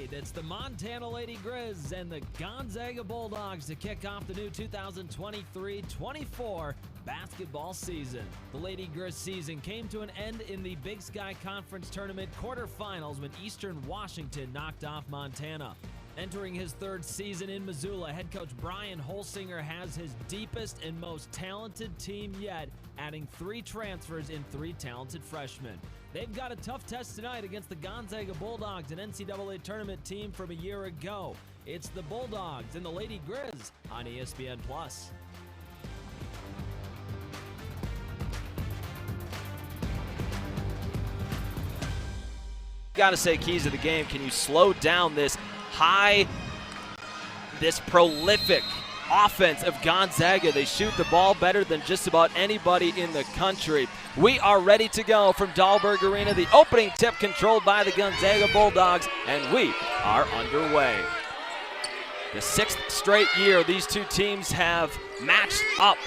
tonight, it's the Montana Lady Grizz and the Gonzaga Bulldogs to kick off the new 2023-24 basketball season. The Lady Grizz season came to an end in the Big Sky Conference Tournament quarterfinals when Eastern Washington knocked off Montana. Entering his third season in Missoula, head coach Brian Holsinger has his deepest and most talented team yet, adding 3 transfers and 3 talented freshmen. They've got a tough test tonight against the Gonzaga Bulldogs, an NCAA tournament team from a year ago. It's the Bulldogs and the Lady Grizz on ESPN+. Got to say, keys of the game, can you slow down this prolific offense of Gonzaga? They shoot the ball better than just about anybody in the country. We are ready to go from Dahlberg Arena. The opening tip controlled by the Gonzaga Bulldogs, and we are underway. The 6th straight year these two teams have matched up.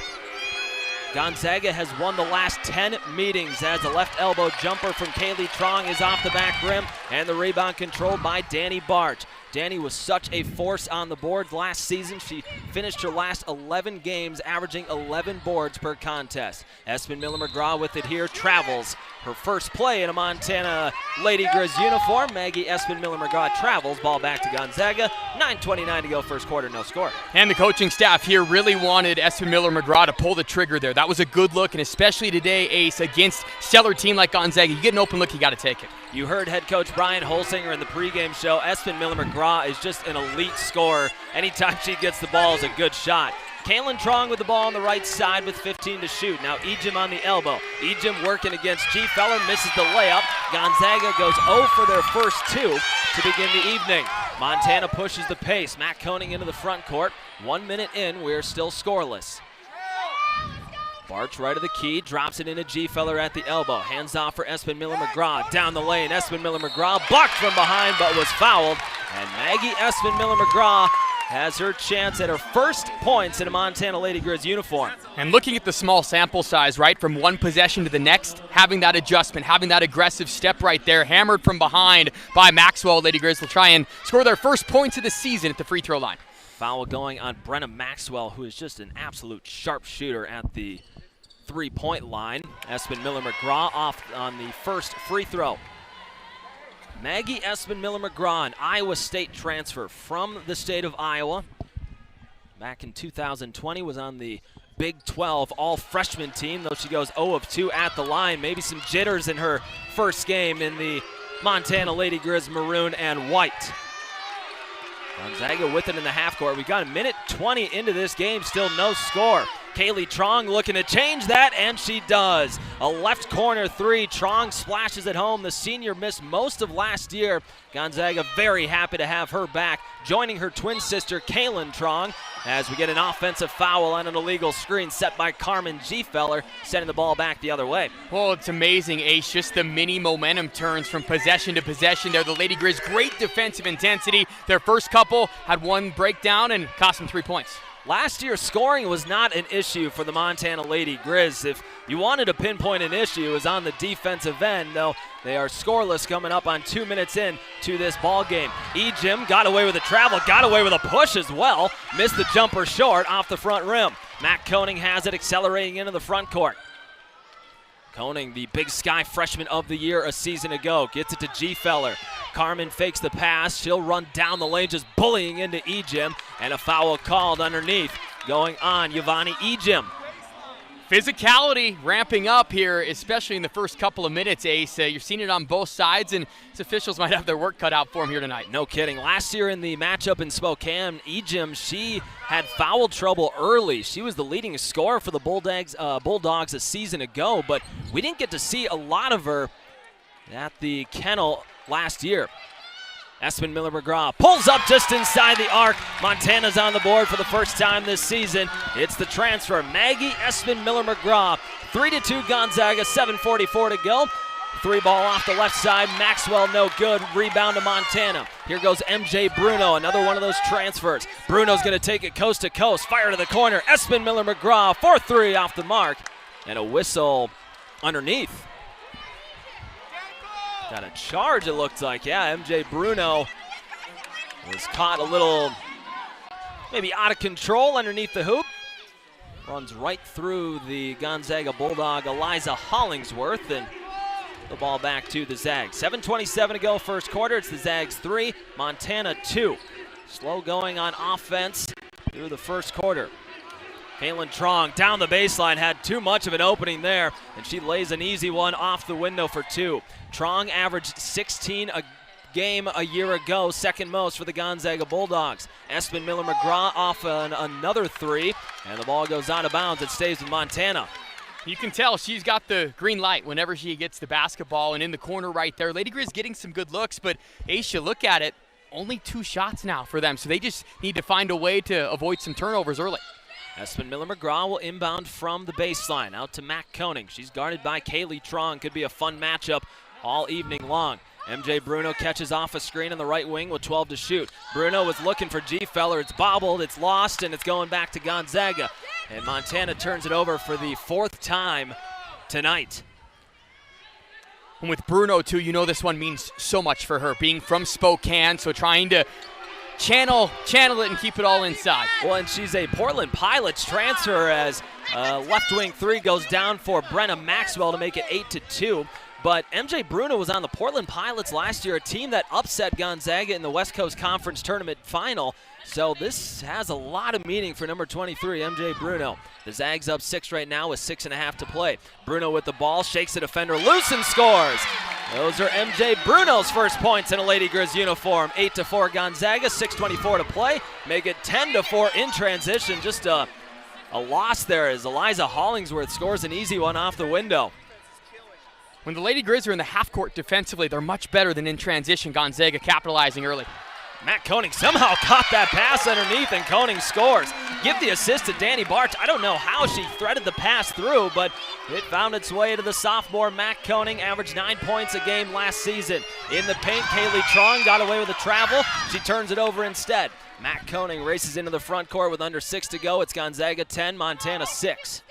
Gonzaga has won the last 10 meetings as a left elbow jumper from Kaylee Trong is off the back rim, and the rebound controlled by Danny Barch. Danny was such a force on the boards last season. She finished her last 11 games averaging 11 boards per contest. Espen Miller-McGraw with it here, travels. Her first play in a Montana Lady Grizz uniform. Maggie Espen Miller-McGraw travels, ball back to Gonzaga. 9:29 to go first quarter, no score. And the coaching staff here really wanted Espen Miller-McGraw to pull the trigger there. That was a good look, and especially today, Ace, against stellar team like Gonzaga, you get an open look, you got to take it. You heard head coach Brian Holsinger in the pregame show. Espen Miller-McGraw is just an elite scorer. Anytime she gets the ball is a good shot. Kaylin Trong with the ball on the right side with 15 to shoot. Now Ejim on the elbow. Ejim working against G. Feller, misses the layup. Gonzaga goes 0 for their first 2 to begin the evening. Montana pushes the pace. Matt Koenig into the front court. 1 minute in, we're still scoreless. Barch right of the key, drops it into G. Feller at the elbow. Hands off for Espen Miller-McGraw. Down the lane, Espen Miller-McGraw blocked from behind but was fouled. And Maggie Espen Miller-McGraw has her chance at her first points in a Montana Lady Grizz uniform. And looking at the small sample size, right, from one possession to the next, having that adjustment, having that aggressive step right there, hammered from behind by Maxwell. Lady Grizz will try and score their first points of the season at the free throw line. Foul going on Brenna Maxwell, who is just an absolute sharp shooter at the three-point line. Espen Miller-McGraw off on the first free throw. Maggie Espen Miller-McGraw, an Iowa State transfer from the state of Iowa. Back in 2020, was on the Big 12 all-freshman team, though she goes 0 of 2 at the line. Maybe some jitters in her first game in the Montana Lady Grizz maroon and white. Gonzaga with it in the half court. We got a minute 20 into this game, still no score. Kaylee Trong looking to change that, and she does. A left corner 3. Trong splashes it home. The senior missed most of last year. Gonzaga very happy to have her back, joining her twin sister Kaylin Trong as we get an offensive foul on an illegal screen set by Carmen G. Feller, sending the ball back the other way. Well, it's amazing, Ace, just the mini momentum turns from possession to possession there. The Lady Grizz, great defensive intensity. Their first couple had one breakdown and cost them 3 points. Last year, scoring was not an issue for the Montana Lady Grizz. If you wanted to pinpoint an issue, it was on the defensive end, though they are scoreless coming up on 2 minutes in to this ball game. Ejim got away with a travel, got away with a push as well. Missed the jumper short off the front rim. Matt Koenig has it, accelerating into the front court. Koenig, the Big Sky freshman of the year a season ago, gets it to G. Feller. Carmen fakes the pass. She'll run down the lane, just bullying into Ejim, and a foul called underneath going on Yvonne Ejim. Physicality ramping up here, especially in the first couple of minutes, Ace. You're seeing it on both sides, and these officials might have their work cut out for them here tonight. No kidding. Last year in the matchup in Spokane, Ejim, she had foul trouble early. She was the leading scorer for the Bulldogs a season ago, but we didn't get to see a lot of her at the kennel last year. Espen Miller-McGraw pulls up just inside the arc. Montana's on the board for the first time this season. It's the transfer, Maggie Espen Miller-McGraw. 3-2 Gonzaga, 7:44 to go. 3 ball off the left side. Maxwell no good. Rebound to Montana. Here goes MJ Bruno, another one of those transfers. Bruno's going to take it coast to coast. Fire to the corner. Espen Miller-McGraw, 4-3 off the mark. And a whistle underneath. Got a charge, it looks like. Yeah, MJ Bruno Was caught a little, maybe out of control underneath the hoop. Runs right through the Gonzaga Bulldog, Eliza Hollingsworth, and the ball back to the Zags. 7:27 to go first quarter. It's the Zags 3, Montana 2. Slow going on offense through the first quarter. Kaylin Trong down the baseline, had too much of an opening there, and she lays an easy one off the window for 2. Trong averaged 16 a game a year ago, second most for the Gonzaga Bulldogs. Espen Miller-McGraw off another 3, and the ball goes out of bounds. It stays with Montana. You can tell she's got the green light whenever she gets the basketball, and in the corner right there, Lady Grizz getting some good looks, but Aisha, look at it, only 2 shots now for them, so they just need to find a way to avoid some turnovers early. Espen Miller-McGraw will inbound from the baseline out to Mac Koenig. She's guarded by Kaylee Trong. Could be a fun matchup all evening long. MJ Bruno catches off a screen on the right wing with 12 to shoot. Bruno was looking for G-Feller. It's bobbled, it's lost, and it's going back to Gonzaga. And Montana turns it over for the 4th time tonight. And with Bruno, too, you know this one means so much for her, being from Spokane, so trying to channel it and keep it all inside. Well, and she's a Portland Pilots transfer as left wing 3 goes down for Brenna Maxwell to make it 8-2. But MJ Bruno was on the Portland Pilots last year, a team that upset Gonzaga in the West Coast Conference Tournament final. So this has a lot of meaning for number 23, MJ Bruno. The Zags up 6 right now with 6.5 to play. Bruno with the ball, shakes the defender loose and scores. Those are MJ Bruno's first points in a Lady Grizz uniform. 8-4 Gonzaga, 6:24 to play. Make it 10-4 in transition. Just a loss there as Eliza Hollingsworth scores an easy one off the window. When the Lady Grizz are in the half court defensively, they're much better than in transition. Gonzaga capitalizing early. Matt Koenig somehow caught that pass underneath, and Koenig scores. Give the assist to Danny Barch. I don't know how she threaded the pass through, but it found its way to the sophomore. Matt Koenig averaged 9 points a game last season. In the paint, Kaylee Trong got away with a travel. She turns it over instead. Matt Koenig races into the front court with under 6 to go. It's Gonzaga 10, Montana 6.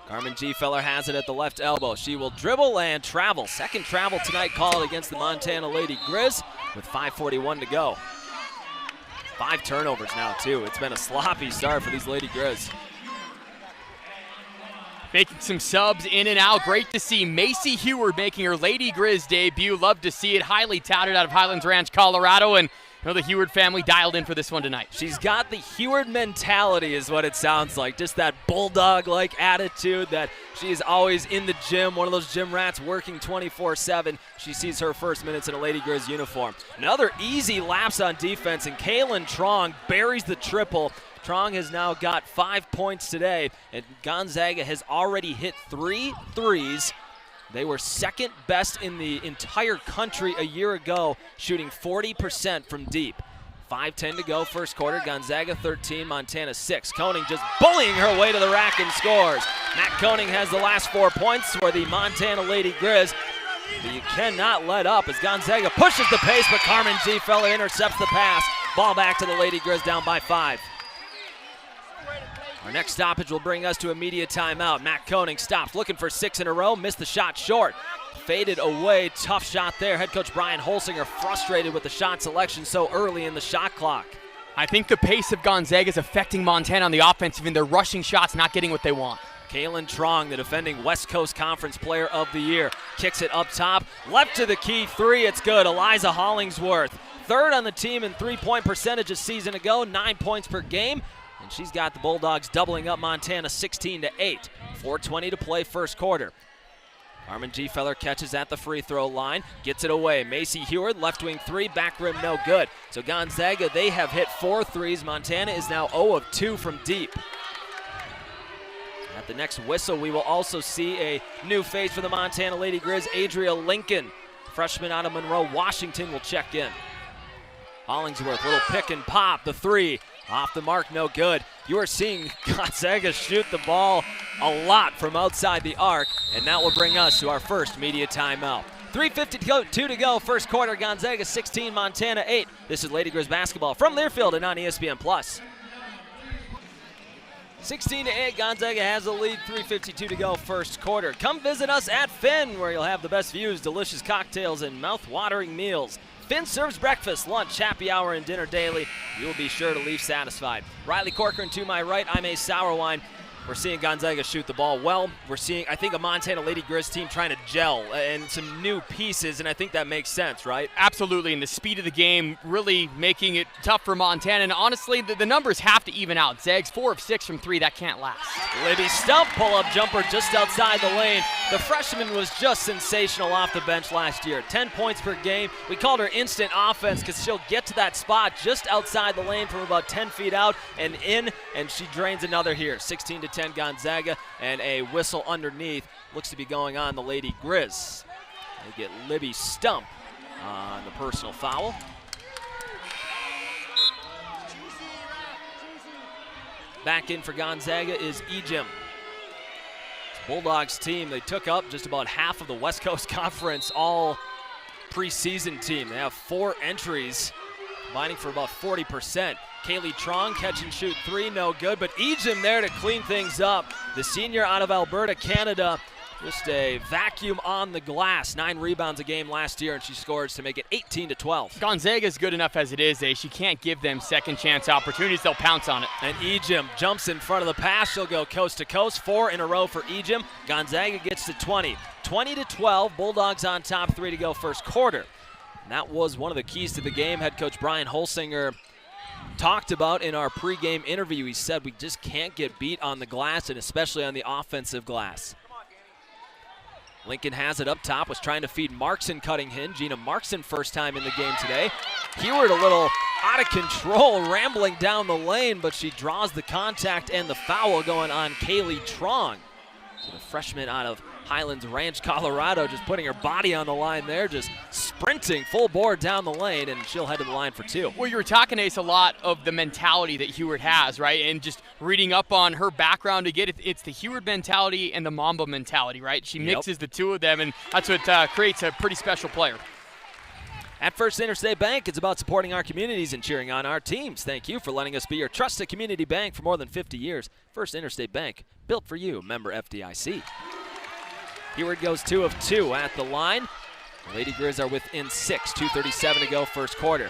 Carmen G-Feller has it at the left elbow. She will dribble and travel. Second travel tonight called against the Montana Lady Grizz with 5:41 to go. 5 turnovers now, too. It's been a sloppy start for these Lady Grizz. Making some subs in and out. Great to see Macy Heward making her Lady Grizz debut. Love to see it. Highly touted out of Highlands Ranch, Colorado. And you know, the Heward family dialed in for this one tonight. She's got the Heward mentality is what it sounds like. Just that bulldog-like attitude that she's always in the gym, one of those gym rats working 24/7. She sees her first minutes in a Lady Grizz uniform. Another easy lapse on defense, and Kaylin Trong buries the triple. Trong has now got 5 points today, and Gonzaga has already hit 3 threes. They were second best in the entire country a year ago, shooting 40% from deep. 5:10 to go, first quarter. Gonzaga 13, Montana 6. Koenig just bullying her way to the rack and scores. Matt Koenig has the last 4 points for the Montana Lady Grizz. But you cannot let up as Gonzaga pushes the pace, but Carmen G-Feller intercepts the pass. Ball back to the Lady Grizz, down by 5. Our next stoppage will bring us to a media timeout. Matt Koenig stops, looking for 6 in a row, missed the shot short. Faded away, tough shot there. Head coach Brian Holsinger frustrated with the shot selection so early in the shot clock. I think the pace of Gonzaga is affecting Montana on the offensive end. They're rushing shots, not getting what they want. Kaylin Trong, the defending West Coast Conference Player of the Year, kicks it up top, left to the key 3, it's good. Eliza Hollingsworth, third on the team in three-point percentage a season ago, 9 points per game. And she's got the Bulldogs doubling up Montana 16-8. 4:20 to play first quarter. Carmen G-Feller catches at the free throw line, gets it away. Macy Heward, left wing 3, back rim no good. So Gonzaga, they have hit 4 threes. Montana is now 0 of 2 from deep. At the next whistle, we will also see a new face for the Montana Lady Grizz. Adria Lincoln, freshman out of Monroe, Washington, will check in. Hollingsworth, little pick and pop, the 3. Off the mark, no good. You are seeing Gonzaga shoot the ball a lot from outside the arc, and that will bring us to our first media timeout. 3:52 to go, first quarter. Gonzaga 16, Montana 8. This is Lady Grizz basketball from Learfield and on ESPN+. 16-8, Gonzaga has the lead, 3:52 to go first quarter. Come visit us at Finn, where you'll have the best views, delicious cocktails, and mouth-watering meals. Finn serves breakfast, lunch, happy hour, and dinner daily. You will be sure to leave satisfied. Riley Corcoran to my right, I'm Ace Sourwine. We're seeing Gonzaga shoot the ball well. We're seeing, I think, a Montana Lady Grizz team trying to gel and some new pieces, and I think that makes sense, right? Absolutely, and the speed of the game really making it tough for Montana. And honestly, the numbers have to even out. Zags 4 of 6 from 3, that can't last. Libby Stump, pull-up jumper just outside the lane. The freshman was just sensational off the bench last year. 10 points per game. We called her instant offense because she'll get to that spot just outside the lane from about 10 feet out and in, and she drains another here. 16-10 Gonzaga, and a whistle underneath looks to be going on the Lady Grizz. They get Libby Stump on the personal foul. Back in for Gonzaga is Ejim. Bulldogs team, they took up just about half of the West Coast Conference all preseason team. They have 4 entries, combining for about 40%. Kaylee Trong catch and shoot 3, no good, but Ejim there to clean things up. The senior out of Alberta, Canada, just a vacuum on the glass. 9 rebounds a game last year, and she scores to make it 18-12. Gonzaga is good enough as it is, She can't give them second chance opportunities. They'll pounce on it. And Ejim jumps in front of the pass. She'll go coast to coast. 4 in a row for Ejim. Gonzaga gets to 20. 20-12, Bulldogs on top, 3 to go first quarter. And that was one of the keys to the game. Head coach Brian Holsinger talked about in our pregame interview. He said we just can't get beat on the glass, and especially on the offensive glass. Lincoln has it up top, was trying to feed Markson cutting in. Gina Markson first time in the game today. Heward a little out of control, rambling down the lane, but she draws the contact and the foul going on Kaylee Trong. So the freshman out of Highlands Ranch, Colorado, just putting her body on the line there, just sprinting full bore down the lane, and she'll head to the line for 2. Well, you were talking, Ace, a lot of the mentality that Heward has, right? And just reading up on her background to get it, it's the Heward mentality and the Mamba mentality, right? She mixes the two of them, and that's what creates a pretty special player. At First Interstate Bank, it's about supporting our communities and cheering on our teams. Thank you for letting us be your trusted community bank for more than 50 years. First Interstate Bank, built for you, member FDIC. Heward goes 2 of 2 at the line. The Lady Grizz are within 6, 2:37 to go first quarter.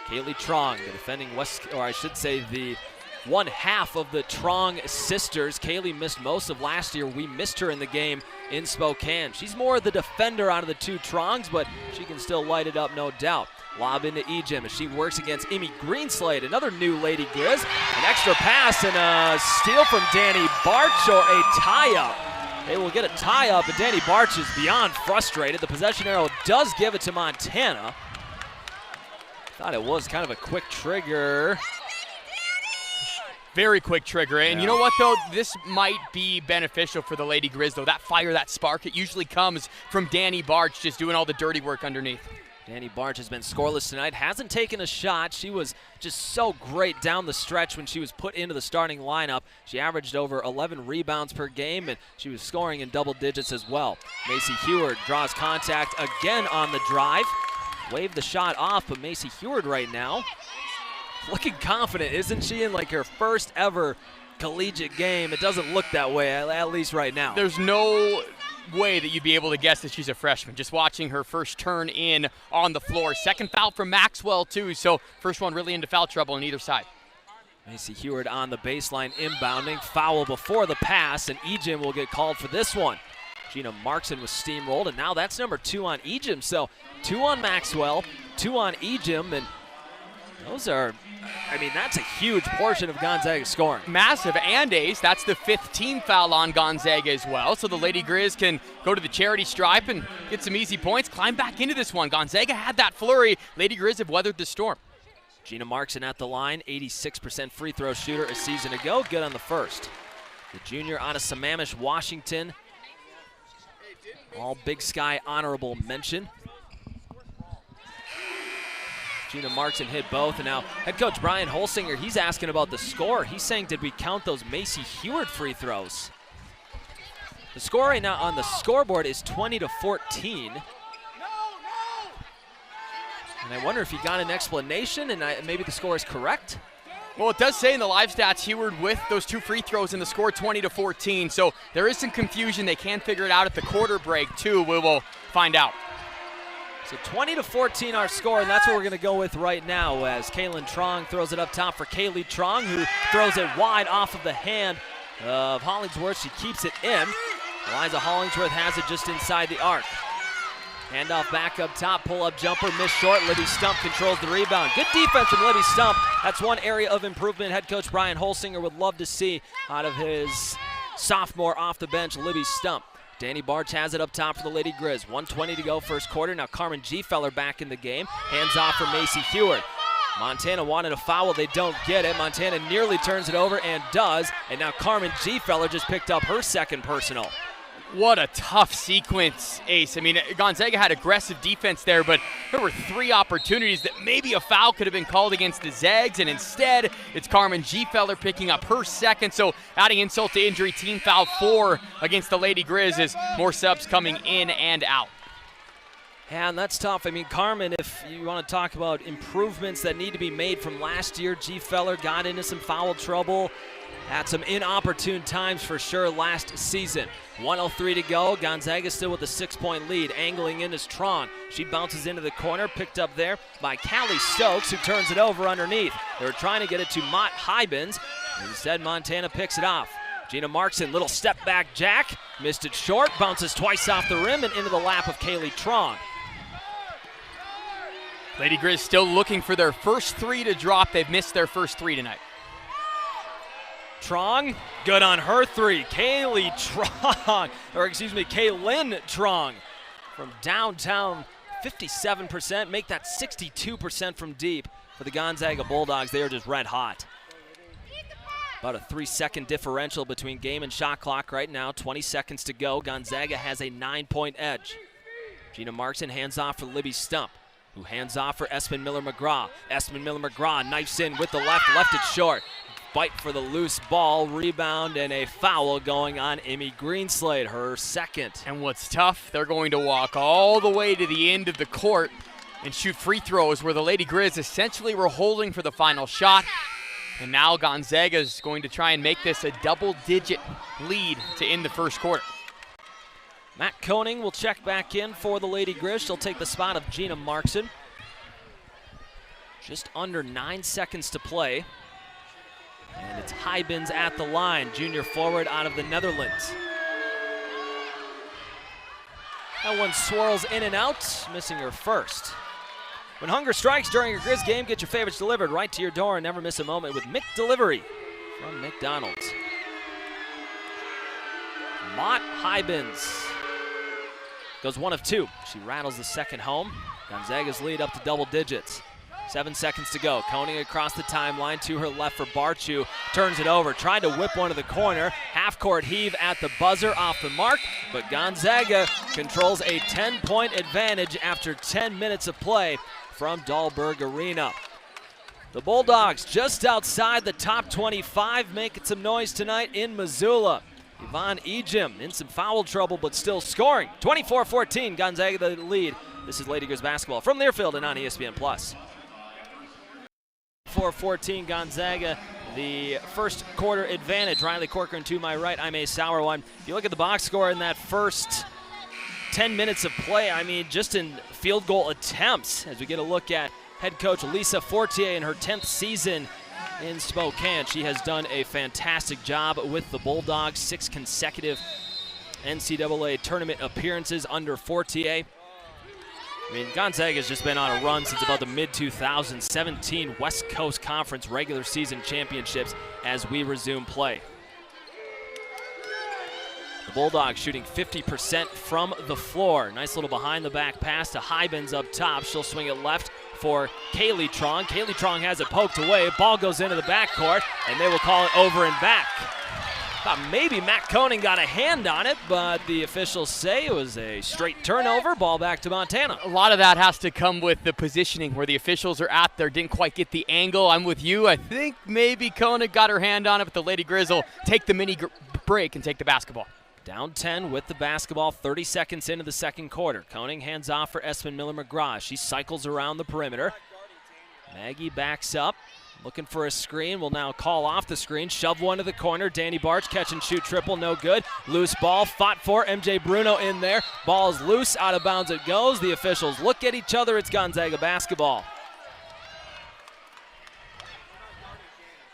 Kaylee Trong, the defending the one half of the Trong sisters. Kaylee missed most of last year. We missed her in the game in Spokane. She's more the defender out of the 2 Trongs, but she can still light it up, no doubt. Lob into Ejim as she works against Amy Greenslade, another new Lady Grizz. An extra pass and a steal from Danny Barch, or a tie-up. They will get a tie-up, and Danny Barch is beyond frustrated. The possession arrow does give it to Montana. Thought it was kind of a quick trigger. Very quick trigger. And you know what, though? This might be beneficial for the Lady Grizz, though. That fire, that spark, it usually comes from Danny Barch just doing all the dirty work underneath. Danny Barch has been scoreless tonight, hasn't taken a shot. She was just so great down the stretch when she was put into the starting lineup. She averaged over 11 rebounds per game, and she was scoring in double digits as well. Macy Heward draws contact again on the drive. Waved the shot off, but Macy Heward right now looking confident, isn't she, in like her first ever collegiate game? It doesn't look that way, at least right now. There's no way that you'd be able to guess that she's a freshman. Just watching her first turn in on the floor. Second foul from Maxwell, too, so first one really into foul trouble on either side. Macy Heward on the baseline inbounding. Foul before the pass, and Ejim will get called for this one. Gina Markson was steamrolled, and now that's number 2 on Ejim. So 2 on Maxwell, 2 on Ejim, and those are, that's a huge portion of Gonzaga's scoring. Massive, and Ace, that's the 5th team foul on Gonzaga as well. So the Lady Grizz can go to the charity stripe and get some easy points, climb back into this one. Gonzaga had that flurry. Lady Grizz have weathered the storm. Gina Markson at the line, 86% free throw shooter a season ago, good on the first. The junior out of Sammamish, Washington. All Big Sky honorable mention. Gina Markson hit both, and now head coach Brian Holsinger, he's asking about the score. He's saying, did we count those Macy Heward free throws? The score right now on the scoreboard is 20-14. And I wonder if he got an explanation and maybe the score is correct. Well, it does say in the live stats Heward with those 2 free throws and the score 20-14. So there is some confusion. They can figure it out at the quarter break, too. We will find out. So 20-14 our score, and that's what we're going to go with right now as Kaylin Trong throws it up top for Kaylee Trong, who throws it wide off of the hand of Hollingsworth. She keeps it in. Eliza Hollingsworth has it just inside the arc. Handoff back up top, pull-up jumper, missed short. Libby Stump controls the rebound. Good defense from Libby Stump. That's one area of improvement head coach Brian Holsinger would love to see out of his sophomore off the bench, Libby Stump. Danny Barch has it up top for the Lady Grizz. 1:20 to go first quarter. Now Carmen Gfeller back in the game. Hands off for Macy Heward. Montana wanted a foul. They don't get it. Montana nearly turns it over and does. And now Carmen Gfeller just picked up her second personal. What a tough sequence, Ace. I mean, Gonzaga had aggressive defense there, but there were 3 opportunities that maybe a foul could have been called against the Zags, and instead it's Carmen Gfeller picking up her second. So adding insult to injury, team foul 4 against the Lady Grizz as more subs coming in and out. Yeah, and that's tough. I mean, Carmen, if you want to talk about improvements that need to be made from last year, Gfeller got into some foul trouble at some inopportune times for sure last season. 1:03 to go. Gonzaga still with a 6-point lead. Angling in is Tron. She bounces into the corner, picked up there by Callie Stokes, who turns it over underneath. They were trying to get it to Mott Hybens. Instead, Montana picks it off. Gina Markson, little step back jack. Missed it short, bounces twice off the rim and into the lap of Kaylee Tron. Lady Grizz still looking for their first 3 to drop. They've missed their first 3 tonight. Trong, good on her 3. Kaylin Trong from downtown, 57%. Make that 62% from deep for the Gonzaga Bulldogs. They are just red hot. About a 3-second differential between game and shot clock right now. 20 seconds to go. Gonzaga has a 9-point edge. Gina Markson hands off for Libby Stump, who hands off for Espen Miller-McGraw. Espen Miller-McGraw knifes in with the left it short. Fight for the loose ball, rebound, and a foul going on Emmy Greenslade, her second. And what's tough, they're going to walk all the way to the end of the court and shoot free throws where the Lady Grizz essentially were holding for the final shot. And now Gonzaga is going to try and make this a double-digit lead to end the first quarter. Matt Koenig will check back in for the Lady Grizz. She'll take the spot of Gina Markson. Just under 9 seconds to play. And it's Hybens at the line, junior forward out of the Netherlands. That one swirls in and out, missing her first. When hunger strikes during your Grizz game, get your favorites delivered right to your door and never miss a moment with McDelivery from McDonald's. Mott Hybens goes 1 of 2. She rattles the second home. Gonzaga's lead up to double digits. 7 seconds to go. Koenig across the timeline to her left for Barchu. Turns it over. Tried to whip one to the corner. Half-court heave at the buzzer off the mark. But Gonzaga controls a 10-point advantage after 10 minutes of play from Dahlberg Arena. The Bulldogs just outside the top 25, making some noise tonight in Missoula. Yvonne Ejim in some foul trouble, but still scoring. 24-14, Gonzaga the lead. This is Lady Grizz basketball from Learfield and on ESPN+. 4-14 Gonzaga, the first quarter advantage. Riley Corcoran to my right, I'm Ace Sauerwein. If you look at the box score in that first 10 minutes of play, I mean, just in field goal attempts, as we get a look at head coach Lisa Fortier in her 10th season in Spokane. She has done a fantastic job with the Bulldogs, 6 consecutive NCAA tournament appearances under Fortier. I mean, Gonzaga's just been on a run since about the mid-2000s, 17 West Coast Conference regular season championships as we resume play. The Bulldogs shooting 50% from the floor. Nice little behind-the-back pass to Hybens up top. She'll swing it left for Kaylee Trong. Kaylee Trong has it poked away. Ball goes into the backcourt, and they will call it over and back. Thought maybe Matt Koenig got a hand on it, but the officials say it was a straight turnover. Ball back to Montana. A lot of that has to come with the positioning where the officials are at there. Didn't quite get the angle. I'm with you. I think maybe Koenig got her hand on it, but the Lady Grizz will take the mini break and take the basketball. Down 10 with the basketball, 30 seconds into the second quarter. Koenig hands off for Espen Miller-McGraw. She cycles around the perimeter. Maggie backs up. Looking for a screen, will now call off the screen, shove one to the corner. Danny Barch, catch and shoot triple, no good. Loose ball, fought for, MJ Bruno in there. Ball is loose, out of bounds it goes. The officials look at each other, it's Gonzaga basketball.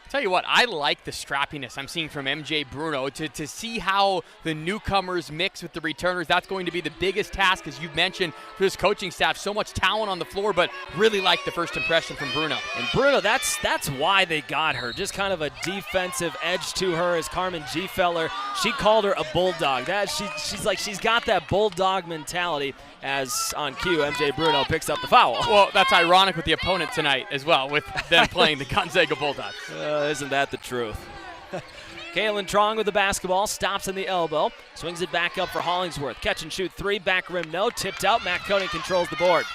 Tell you what, I like the scrappiness I'm seeing from MJ Bruno. To see how the newcomers mix with the returners, that's going to be the biggest task, as you've mentioned, for this coaching staff. So much talent on the floor, but really like the first impression from Bruno. And Bruno, that's why they got her. Just kind of a defensive edge to her, as Carmen Gfeller. She called her a bulldog. She's got that bulldog mentality. As on cue, MJ Bruno picks up the foul. Well, that's ironic with the opponent tonight as well, with them playing the Gonzaga Bulldogs. Isn't that the truth? Kaylin Trong with the basketball, stops in the elbow, swings it back up for Hollingsworth. Catch and shoot three, back rim no, tipped out. Matt Koenig controls the board.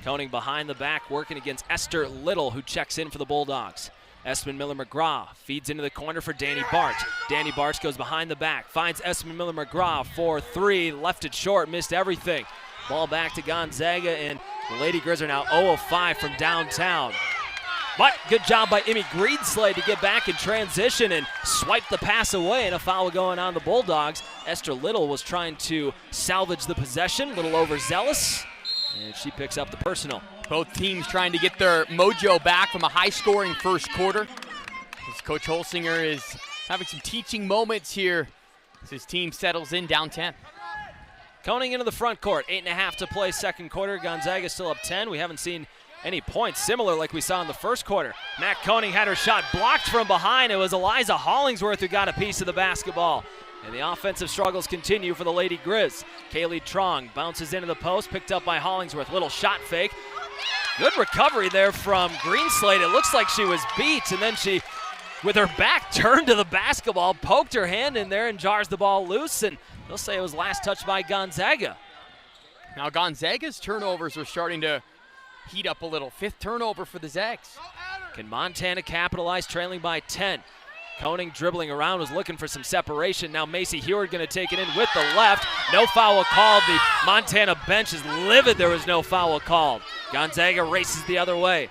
Koenig behind the back, working against Esther Little, who checks in for the Bulldogs. Espen Miller-McGraw feeds into the corner for Danny Barch. Danny Barch goes behind the back, finds Espen Miller-McGraw for three, left it short, missed everything. Ball back to Gonzaga, and the Lady Grizz are now 0 of 5 from downtown. But good job by Emmy Greenslade to get back in transition and swipe the pass away, and a foul going on the Bulldogs. Esther Little was trying to salvage the possession, a little overzealous, and she picks up the personal. Both teams trying to get their mojo back from a high-scoring first quarter. As Coach Holsinger is having some teaching moments here as his team settles in down 10. Koenig into the front court, 8.5 to play second quarter. Gonzaga still up 10. We haven't seen any points similar like we saw in the first quarter. Matt Koenig had her shot blocked from behind. It was Eliza Hollingsworth who got a piece of the basketball. And the offensive struggles continue for the Lady Grizz. Kaylee Trong bounces into the post, picked up by Hollingsworth. Little shot fake. Good recovery there from Greenslade. It looks like she was beat, and then she, with her back turned to the basketball, poked her hand in there and jars the ball loose, and they'll say it was last touched by Gonzaga. Now Gonzaga's turnovers are starting to heat up a little. Fifth turnover for the Zags. Can Montana capitalize, trailing by 10? Koenig dribbling around, was looking for some separation. Now Macy Heward going to take it in with the left. No foul called. The Montana bench is livid there was no foul called. Gonzaga races the other way.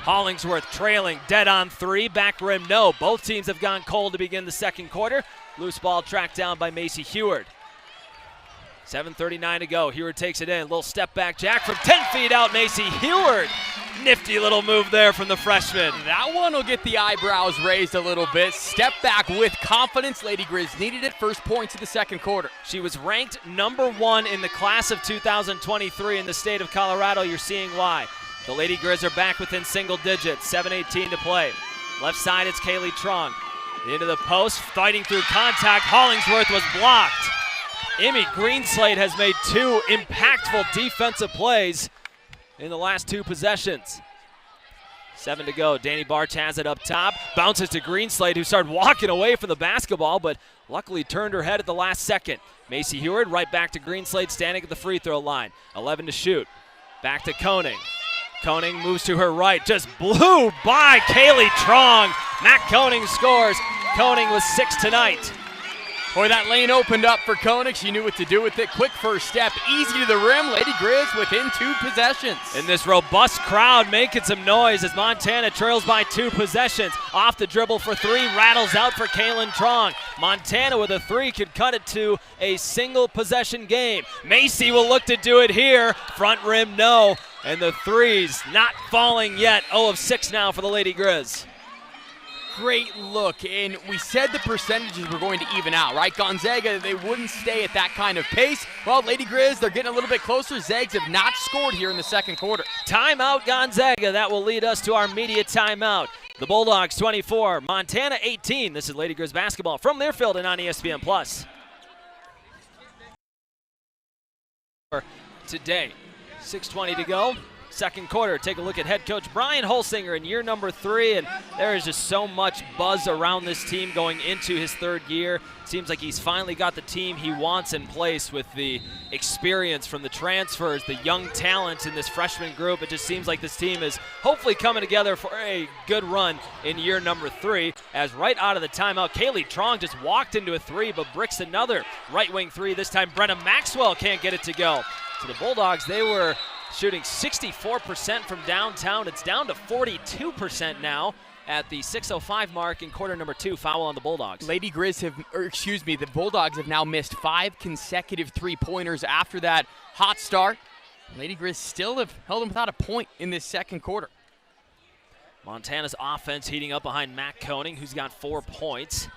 Hollingsworth trailing, dead on three. Back rim, no. Both teams have gone cold to begin the second quarter. Loose ball tracked down by Macy Heward. 7:39 to go. Heward takes it in. Little step back jack from 10 feet out. Macy Heward. Nifty little move there from the freshman. That one will get the eyebrows raised a little bit. Step back with confidence. Lady Grizz needed it. First points of the second quarter. She was ranked #1 in the class of 2023 in the state of Colorado. You're seeing why. The Lady Grizz are back within single digits. 7:18 to play. Left side, it's Kaylee Trong. Into the post, fighting through contact. Hollingsworth was blocked. Emmy Greenslade has made two impactful defensive plays in the last two possessions. 7 to go. Danny Barch has it up top. Bounces to Greenslade, who started walking away from the basketball, but luckily turned her head at the last second. Macy Heward right back to Greenslade, standing at the free throw line. 11 to shoot. Back to Koenig. Koenig moves to her right. Just blew by Kaylee Trong. Matt Koenig scores. Koenig was 6 tonight. Boy, that lane opened up for Koenig. She knew what to do with it. Quick first step, easy to the rim. Lady Grizz within two possessions. In this robust crowd making some noise as Montana trails by two possessions. Off the dribble for three, rattles out for Kaylin Trong. Montana with a three could cut it to a single possession game. Macy will look to do it here. Front rim, no. And the threes not falling yet. 0 of 6 now for the Lady Grizz. Great look, and we said the percentages were going to even out, right? Gonzaga, they wouldn't stay at that kind of pace. Well, Lady Grizz, they're getting a little bit closer. Zags have not scored here in the second quarter. Timeout Gonzaga. That will lead us to our media timeout. The Bulldogs 24, Montana 18. This is Lady Grizz basketball from Learfield and on ESPN+. Today, 6:20 to go. Second quarter, take a look at head coach Brian Holsinger in year #3, and there is just so much buzz around this team going into his third year. Seems like he's finally got the team he wants in place with the experience from the transfers, the young talent in this freshman group. It just seems like this team is hopefully coming together for a good run in year #3, as right out of the timeout, Kaylee Trong just walked into a three, but bricks another right wing three. This time Brenna Maxwell can't get it to go. So the Bulldogs, they were shooting 64% from downtown. It's down to 42% now at the 6:05 mark in quarter number 2. Foul on the Bulldogs. The Bulldogs have now missed 5 consecutive three-pointers after that hot start. Lady Grizz still have held them without a point in this second quarter. Montana's offense heating up behind Matt Koenig, who's got 4 points.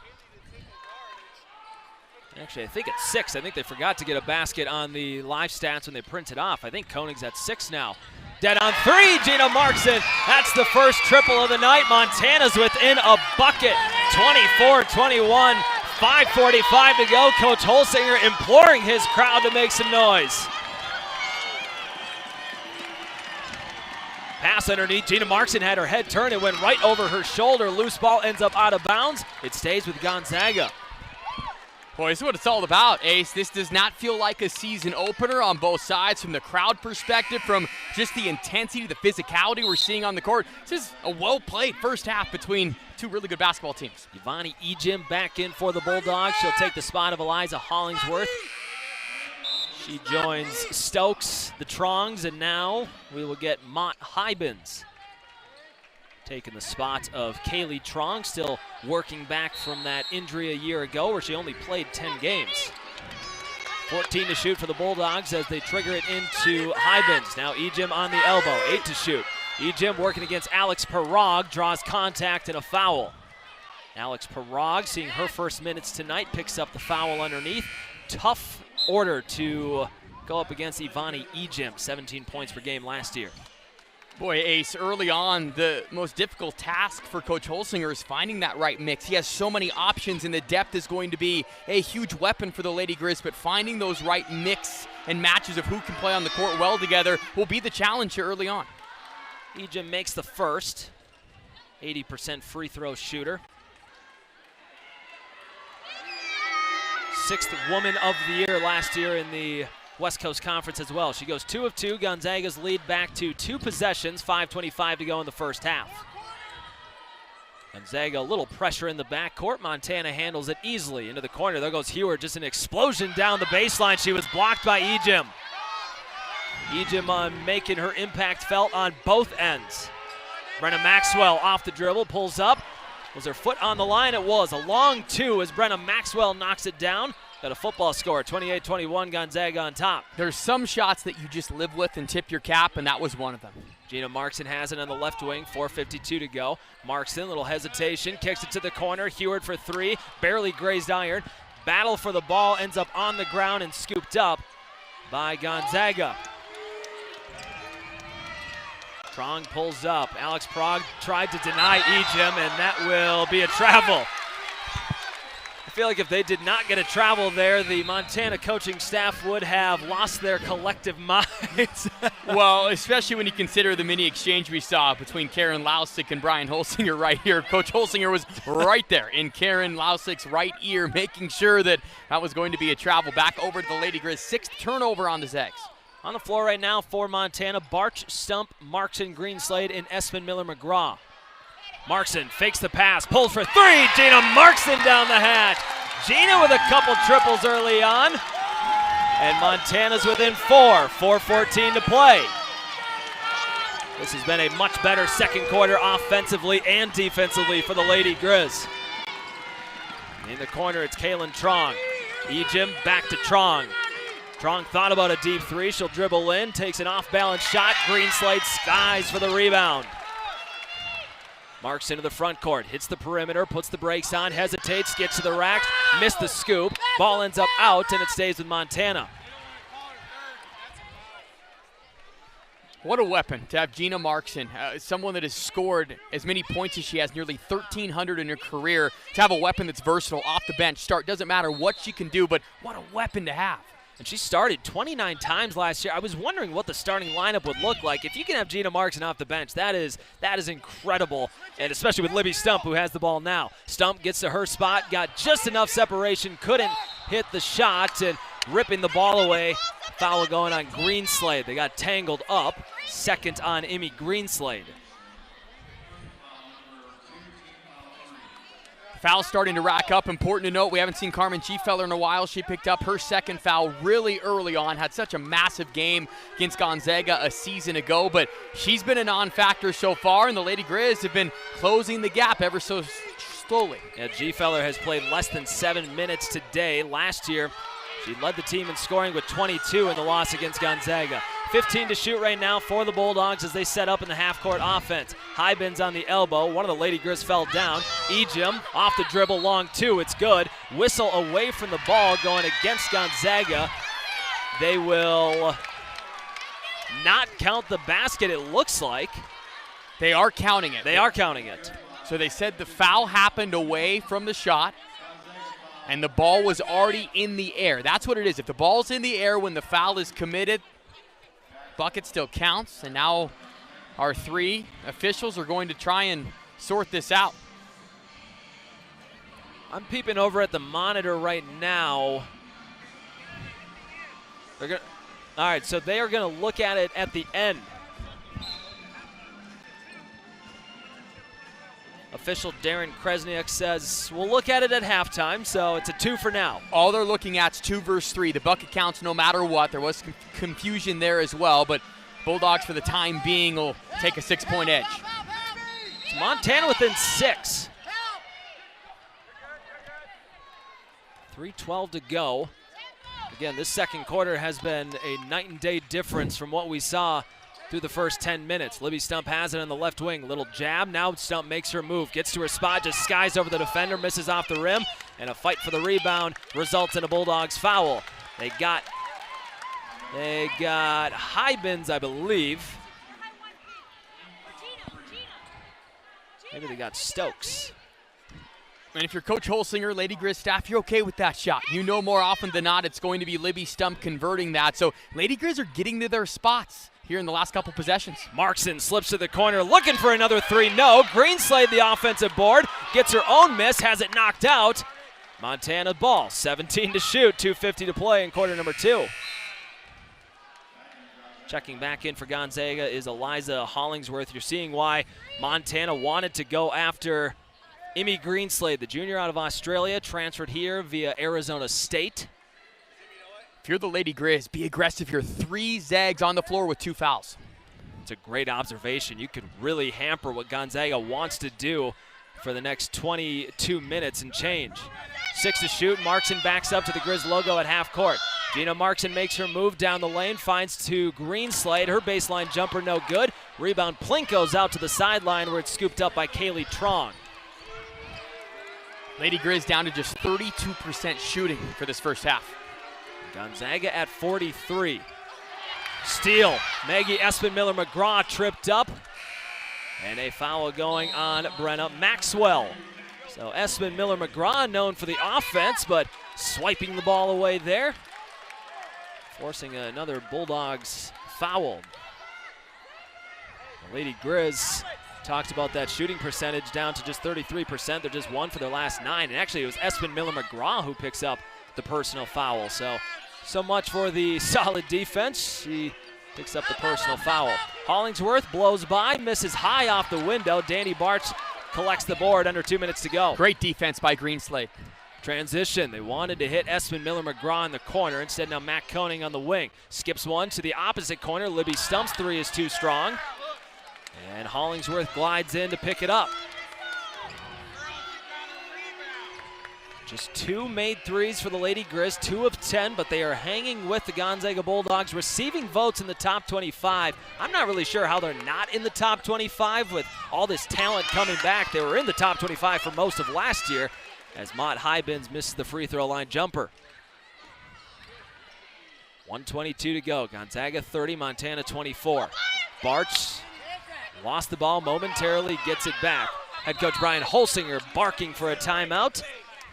Actually, I think it's 6. I think they forgot to get a basket on the live stats when they printed off. I think Koenig's at 6 now. Dead on 3, Gina Markson. That's the first triple of the night. Montana's within a bucket. 24-21, 5:45 to go. Coach Holsinger imploring his crowd to make some noise. Pass underneath. Gina Markson had her head turned. It went right over her shoulder. Loose ball ends up out of bounds. It stays with Gonzaga. Boy, this is what it's all about, Ace. This does not feel like a season opener on both sides from the crowd perspective, from just the intensity, the physicality we're seeing on the court. This is a well-played first half between two really good basketball teams. Ivani Ejim back in for the Bulldogs. She'll take the spot of Eliza Hollingsworth. She joins Stokes, the Trongs, and now we will get Mott Hybens taking the spot of Kaylee Trong, still working back from that injury a year ago where she only played 10 games. 14 to shoot for the Bulldogs as they trigger it into Hybens. Now Ejim on the elbow, 8 to shoot. Ejim working against Alex Parag, draws contact and a foul. Alex Parag, seeing her first minutes tonight, picks up the foul underneath. Tough order to go up against Ivani Ejim, 17 points per game last year. Boy, Ace, early on, the most difficult task for Coach Holsinger is finding that right mix. He has so many options, and the depth is going to be a huge weapon for the Lady Grizz, but finding those right mix and matches of who can play on the court well together will be the challenge here early on. Ejim makes the first, 80% free throw shooter. 6th woman of the year last year in the West Coast Conference as well. She goes 2 of 2. Gonzaga's lead back to 2 possessions, 5:25 to go in the first half. Gonzaga, a little pressure in the backcourt. Montana handles it easily into the corner. There goes Heward, just an explosion down the baseline. She was blocked by Ejim. Ejim making her impact felt on both ends. Brenna Maxwell off the dribble, pulls up. Was her foot on the line? It was. A long 2 as Brenna Maxwell knocks it down. Got a football score, 28-21, Gonzaga on top. There's some shots that you just live with and tip your cap, and that was one of them. Gina Markson has it on the left wing, 4:52 to go. Markson, little hesitation, kicks it to the corner. Heward for 3, barely grazed iron. Battle for the ball, ends up on the ground and scooped up by Gonzaga. Trong pulls up. Alex Prague tried to deny Ejim, and that will be a travel. I feel like if they did not get a travel there, the Montana coaching staff would have lost their collective minds. Well, especially when you consider the mini exchange we saw between Karen Lausick and Brian Holsinger right here. Coach Holsinger was right there in Karen Lausick's right ear, making sure that that was going to be a travel. Back over to the Lady Grizz, 6th turnover on the Zags. On the floor right now for Montana, Barch, Stump, Markson, Greenslade, and Espen Miller-McGraw. Markson fakes the pass, pulls for 3. Gina Markson down the hatch. Gina with a couple triples early on. And Montana's within 4. 4:14 to play. This has been a much better second quarter offensively and defensively for the Lady Grizz. In the corner, it's Kaylin Trong. Ejim back to Trong. Trong thought about a deep 3. She'll dribble in, takes an off-balance shot. Greenslade skies for the rebound. Marks into the front court, hits the perimeter, puts the brakes on, hesitates, gets to the rack, missed the scoop. Ball ends up out, and it stays with Montana. What a weapon to have Gina Markson, someone that has scored as many points as she has, nearly 1,300 in her career, to have a weapon that's versatile off the bench. Start, doesn't matter what she can do, but what a weapon to have. And she started 29 times last year. I was wondering what the starting lineup would look like. If you can have Gina Markson off the bench, that is incredible, and especially with Libby Stump, who has the ball now. Stump gets to her spot, got just enough separation, couldn't hit the shot, and ripping the ball away. Foul going on Greenslade. They got tangled up. Second on Emmy Greenslade. Fouls starting to rack up. Important to note, we haven't seen Carmen Gfeller in a while. She picked up her second foul really early on, had such a massive game against Gonzaga a season ago, but she's been a non-factor so far, and the Lady Grizz have been closing the gap ever so slowly. Yeah, Gfeller has played less than 7 minutes today. Last year, she led the team in scoring with 22 in the loss against Gonzaga. 15 to shoot right now for the Bulldogs as they set up in the half-court offense. Highbins on the elbow. One of the Lady Grizz fell down. Ejim off the dribble, long two. It's good. Whistle away from the ball going against Gonzaga. They will not count the basket, it looks like. They are counting it. They are counting it. So they said the foul happened away from the shot, and the ball was already in the air. That's what it is. If the ball's in the air when the foul is committed, bucket still counts, and now our three officials are going to try and sort this out. I'm peeping over at the monitor right now. All right, so they are going to look at it at the end. Official Darren Kresniak says, we'll look at it at halftime, so it's a 2 for now. All they're looking at is 2 versus 3. The bucket counts no matter what. There was confusion there as well, but Bulldogs for the time being will take a 6-point edge. It's Montana within 6. 3:12 to go. Again, this second quarter has been a night and day difference from what we saw through the first 10 minutes. Libby Stump has it on the left wing. Little jab. Now Stump makes her move. Gets to her spot. Just skies over the defender. Misses off the rim. And a fight for the rebound results in a Bulldogs foul. They got Highbins, I believe. Maybe they got Stokes. And if you're Coach Holsinger, Lady Grizz staff, you're okay with that shot. You know more often than not it's going to be Libby Stump converting that. So Lady Grizz are getting to their spots here in the last couple possessions. Markson slips to the corner, looking for another 3. No. Greenslade, the offensive board, gets her own miss, has it knocked out. Montana ball, 17 to shoot, 2:50 to play in quarter number 2. Checking back in for Gonzaga is Eliza Hollingsworth. You're seeing why Montana wanted to go after Emmy Greenslade, the junior out of Australia, transferred here via Arizona State. If you're the Lady Grizz, be aggressive here. 3 Zags on the floor with 2 fouls. It's a great observation. You could really hamper what Gonzaga wants to do for the next 22 minutes and change. 6 to shoot. Markson backs up to the Grizz logo at half court. Gina Markson makes her move down the lane, finds to Greenslade. Her baseline jumper no good. Rebound Plinko's out to the sideline where it's scooped up by Kaylee Trong. Lady Grizz down to just 32% shooting for this first half. Gonzaga at 43. Steal. Maggie Espin-Miller-McGraw tripped up. And a foul going on Brenna Maxwell. So Espin-Miller-McGraw known for the offense, but swiping the ball away there. Forcing another Bulldogs foul. The Lady Grizz talked about that shooting percentage down to just 33%. They're just 1 for their last 9. And actually it was Espin-Miller-McGraw who picks up the personal foul. So much for the solid defense. She picks up the personal foul. Hollingsworth blows by, misses high off the window. Danny Bartz collects the board under 2 minutes to go. Great defense by Greenslade. Transition. They wanted to hit Espin-Miller-McGraw in the corner. Instead now Matt Koenig on the wing. Skips one to the opposite corner. Libby Stump's 3 is too strong. And Hollingsworth glides in to pick it up. Just 2 made 3s for the Lady Grizz, 2 of 10, but they are hanging with the Gonzaga Bulldogs, receiving votes in the top 25. I'm not really sure how they're not in the top 25 with all this talent coming back. They were in the top 25 for most of last year as Mott Highbins missed the free throw line jumper. 1:22 to go. Gonzaga 30, Montana 24. Bartz lost the ball momentarily, gets it back. Head coach Brian Holsinger barking for a timeout.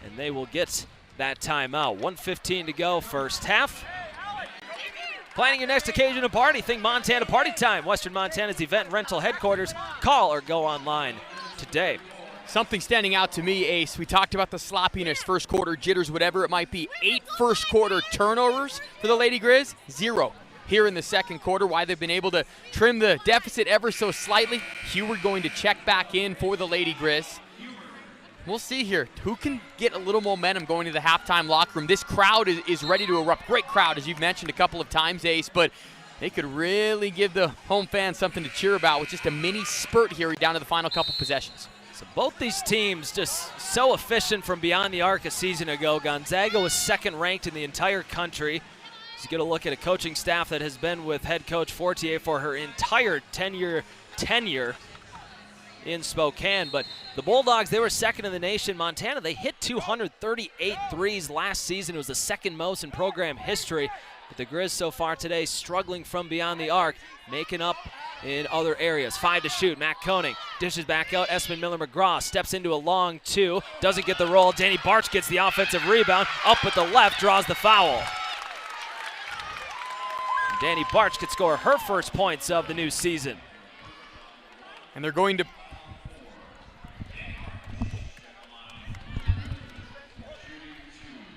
And they will get that timeout. 1:15 to go, first half. Planning your next occasion of party? Think Montana Party Time. Western Montana's event and rental headquarters. Call or go online today. Something standing out to me, Ace. We talked about the sloppiness, first quarter jitters, whatever it might be. 8 first quarter turnovers for the Lady Grizz, 0 here in the second quarter. Why they've been able to trim the deficit ever so slightly. Heward going to check back in for the Lady Grizz. We'll see here. Who can get a little momentum going to the halftime locker room? This crowd is ready to erupt. Great crowd, as you've mentioned a couple of times, Ace, but they could really give the home fans something to cheer about with just a mini spurt here down to the final couple possessions. So both these teams just so efficient from beyond the arc a season ago. Gonzaga was second ranked in the entire country. So you get a look at a coaching staff that has been with head coach Fortier for her entire 10-year tenure in Spokane. But the Bulldogs, they were second in the nation. Montana, they hit 238 threes last season. It was the second most in program history. But the Grizz so far today struggling from beyond the arc, making up in other areas. 5 to shoot. Matt Koenig dishes back out. Espen Miller-McGraw steps into a long 2. Doesn't get the roll. Danny Barch gets the offensive rebound. Up with the left, draws the foul. Danny Barch could score her first points of the new season. And they're going to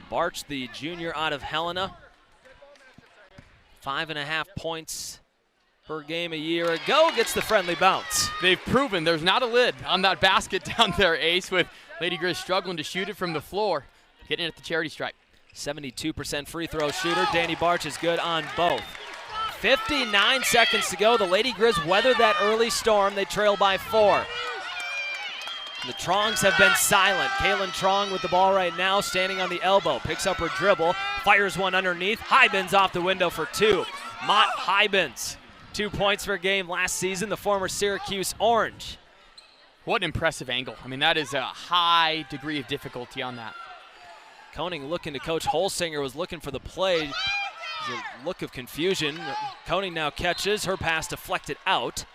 Barch, the junior out of Helena. 5.5 points per game a year ago, gets the friendly bounce. They've proven there's not a lid on that basket down there, Ace, with Lady Grizz struggling to shoot it from the floor. Getting it at the charity stripe. 72% free throw shooter. Danny Barch is good on both. 59 seconds to go. The Lady Grizz weathered that early storm. They trail by 4. The Trongs have been silent. Kaylin Trong with the ball right now, standing on the elbow. Picks up her dribble, fires one underneath. Hybens off the window for 2. Mott Hybens, 2 points per game last season, the former Syracuse Orange. What an impressive angle. I mean, that is a high degree of difficulty on that. Koenig looking to coach. Holsinger was looking for the play. There's a look of confusion. Koenig now catches. Her pass deflected out.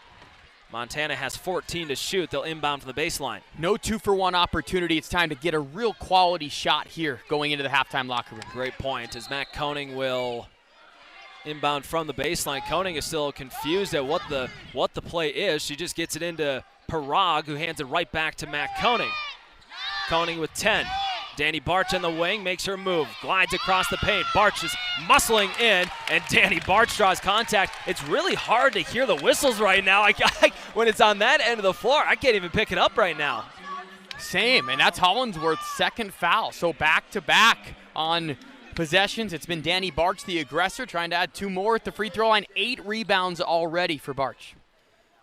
Montana has 14 to shoot. They'll inbound from the baseline. No 2-for-1 opportunity. It's time to get a real quality shot here going into the halftime locker room. Great point as Matt Koenig will inbound from the baseline. Koenig is still confused at what the play is. She just gets it into Parag, who hands it right back to Matt Koenig. Koenig with 10. Danny Barch on the wing, makes her move, glides across the paint. Barch is muscling in, and Danny Barch draws contact. It's really hard to hear the whistles right now. When it's on that end of the floor, I can't even pick it up right now. Same, and that's Hollinsworth's second foul. So back-to-back on possessions. It's been Danny Barch, the aggressor, trying to add 2 more at the free throw line. 8 rebounds already for Barch.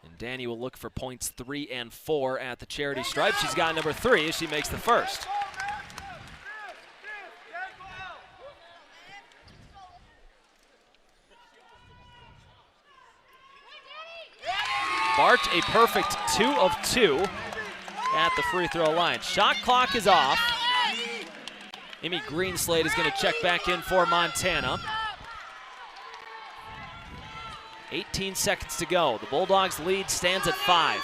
And Danny will look for points 3 and 4 at the charity stripe. She's got number 3 as she makes the first. Barch, a perfect 2 of 2 at the free throw line. Shot clock is off. Amy Greenslade is going to check back in for Montana. 18 seconds to go. The Bulldogs' lead stands at 5.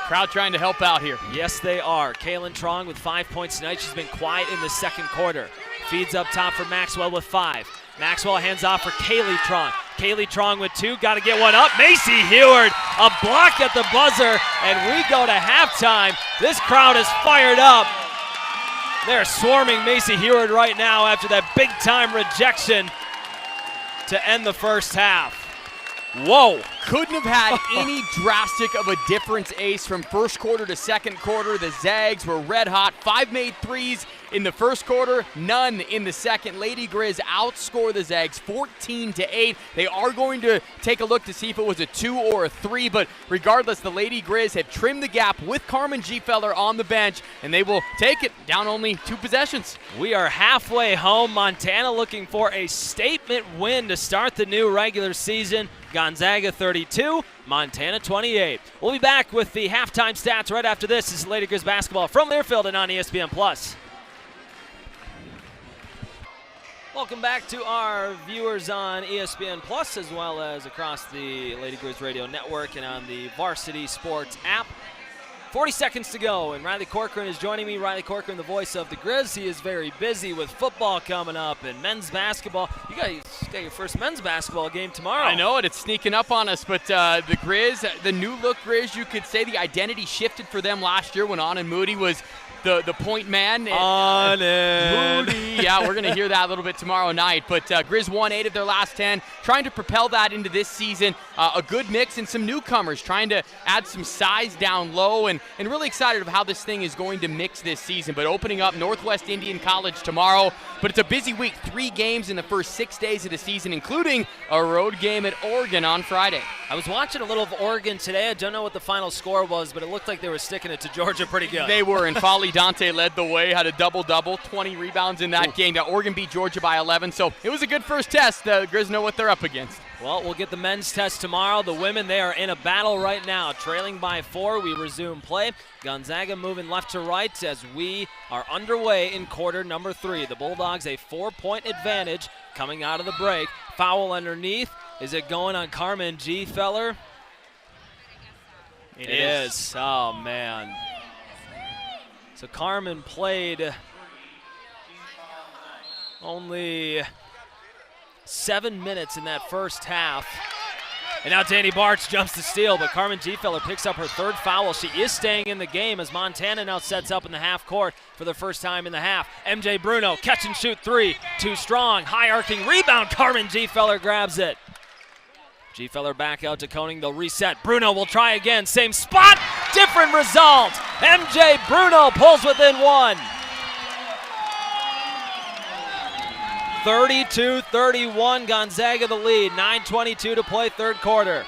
Crowd trying to help out here. Yes, they are. Kaylin Trong with 5 points tonight. She's been quiet in the second quarter. Feeds up top for Maxwell with 5. Maxwell hands off for Kaylee Trong. Kaylee Trong with 2, got to get one up. Macy Heward, a block at the buzzer, and we go to halftime. This crowd is fired up. They're swarming Macy Heward right now after that big-time rejection to end the first half. Whoa, couldn't have had any drastic of a difference, Ace, from first quarter to second quarter. The Zags were red hot. 5 made threes in the first quarter, none in the second. Lady Grizz outscore the Zags 14-8. They are going to take a look to see if it was a 2 or a 3, but regardless, the Lady Grizz have trimmed the gap with Carmen Gfeller on the bench, and they will take it down only 2 possessions. We are halfway home. Montana looking for a statement win to start the new regular season. Gonzaga 32, Montana 28. We'll be back with the halftime stats right after this. This is Lady Grizz basketball from Learfield and on ESPN+. Welcome back to our viewers on ESPN+, as well as across the Lady Grizz Radio Network and on the Varsity Sports app. 40 seconds to go, and Riley Corcoran is joining me. Riley Corcoran, the voice of the Grizz. He is very busy with football coming up and men's basketball. You got your first men's basketball game tomorrow. I know it. It's sneaking up on us, but the Grizz, the new look Grizz, you could say the identity shifted for them last year when Anna Moody was the point man. On it. Moody. Yeah, we're going to hear that a little bit tomorrow night. But Grizz won 8 of their last 10, trying to propel that into this season. A good mix and some newcomers, trying to add some size down low, and really excited of how this thing is going to mix this season. But opening up Northwest Indian College tomorrow. But it's a busy week, 3 games in the first 6 days of the season, including a road game at Oregon on Friday. I was watching a little of Oregon today. I don't know what the final score was, but it looked like they were sticking it to Georgia pretty good. They were, and Folly Dante led the way, had a double-double, 20 rebounds in that game. Now, Oregon beat Georgia by 11, so it was a good first test. The Grizz know what they're up against. Well, we'll get the men's test tomorrow. The women, they are in a battle right now. Trailing by 4, we resume play. Gonzaga moving left to right as we are underway in quarter number 3. The Bulldogs a 4-point advantage coming out of the break. Foul underneath. Is it going on Carmen G. Feller? It is. Oh, man. So Carmen played only 7 minutes in that first half. And now Danny Bartz jumps the steal, but Carmen Gfeller picks up her 3rd foul. She is staying in the game as Montana now sets up in the half court for the first time in the half. MJ Bruno, catch and shoot 3, too strong, high arcing rebound. Carmen Gfeller grabs it. Gfeller back out to Koning, they'll reset. Bruno will try again, same spot, different result. MJ Bruno pulls within 1. 32-31, Gonzaga the lead, 9:22 to play, 3rd quarter.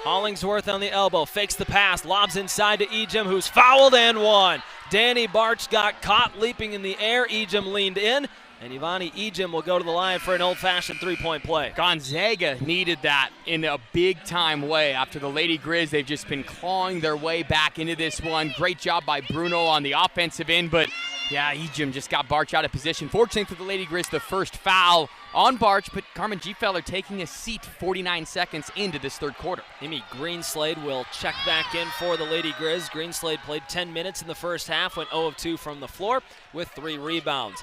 Hollingsworth on the elbow, fakes the pass, lobs inside to Ejim, who's fouled and 1. Danny Bartz got caught leaping in the air. Ejim leaned in, and Ivani Ejim will go to the line for an old-fashioned 3-point play. Gonzaga needed that in a big-time way. After the Lady Grizz, they've just been clawing their way back into this one. Great job by Bruno on the offensive end, but yeah, Ejim just got Bartz out of position. Fortunately for the Lady Grizz, the first foul on Bartz, but Carmen Gfeller taking a seat 49 seconds into this 3rd quarter. Amy Greenslade will check back in for the Lady Grizz. Greenslade played 10 minutes in the first half, went 0 of 2 from the floor with 3 rebounds.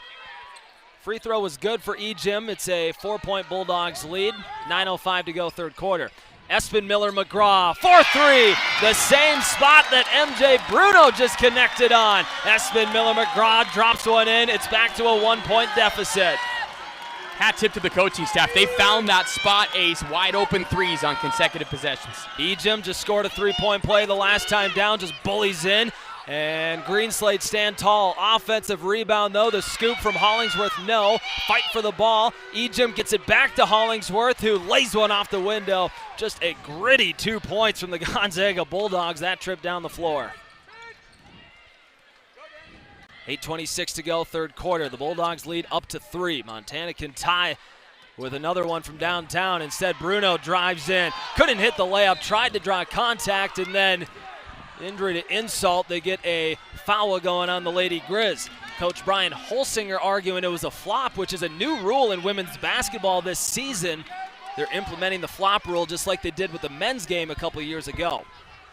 Free throw was good for Ejim. It's a 4-point Bulldogs lead. 9:05 to go, 3rd quarter. Espen Miller-McGraw, 4-3. The same spot that MJ Bruno just connected on. Espen Miller-McGraw drops one in. It's back to a 1-point deficit. Hat tip to the coaching staff. They found that spot ace, wide open 3s on consecutive possessions. Ejim just scored a 3-point play the last time down, just bullies in. And Greenslade stand tall. Offensive rebound, though. The scoop from Hollingsworth, no. Fight for the ball. Ejim gets it back to Hollingsworth, who lays one off the window. Just a gritty 2 points from the Gonzaga Bulldogs that trip down the floor. 8:26 to go, 3rd quarter. The Bulldogs lead up to 3. Montana can tie with another one from downtown. Instead, Bruno drives in. Couldn't hit the layup. Tried to draw contact, and then injury to insult, they get a foul going on the Lady Grizz. Coach Brian Holsinger arguing it was a flop, which is a new rule in women's basketball this season. They're implementing the flop rule just like they did with the men's game a couple of years ago.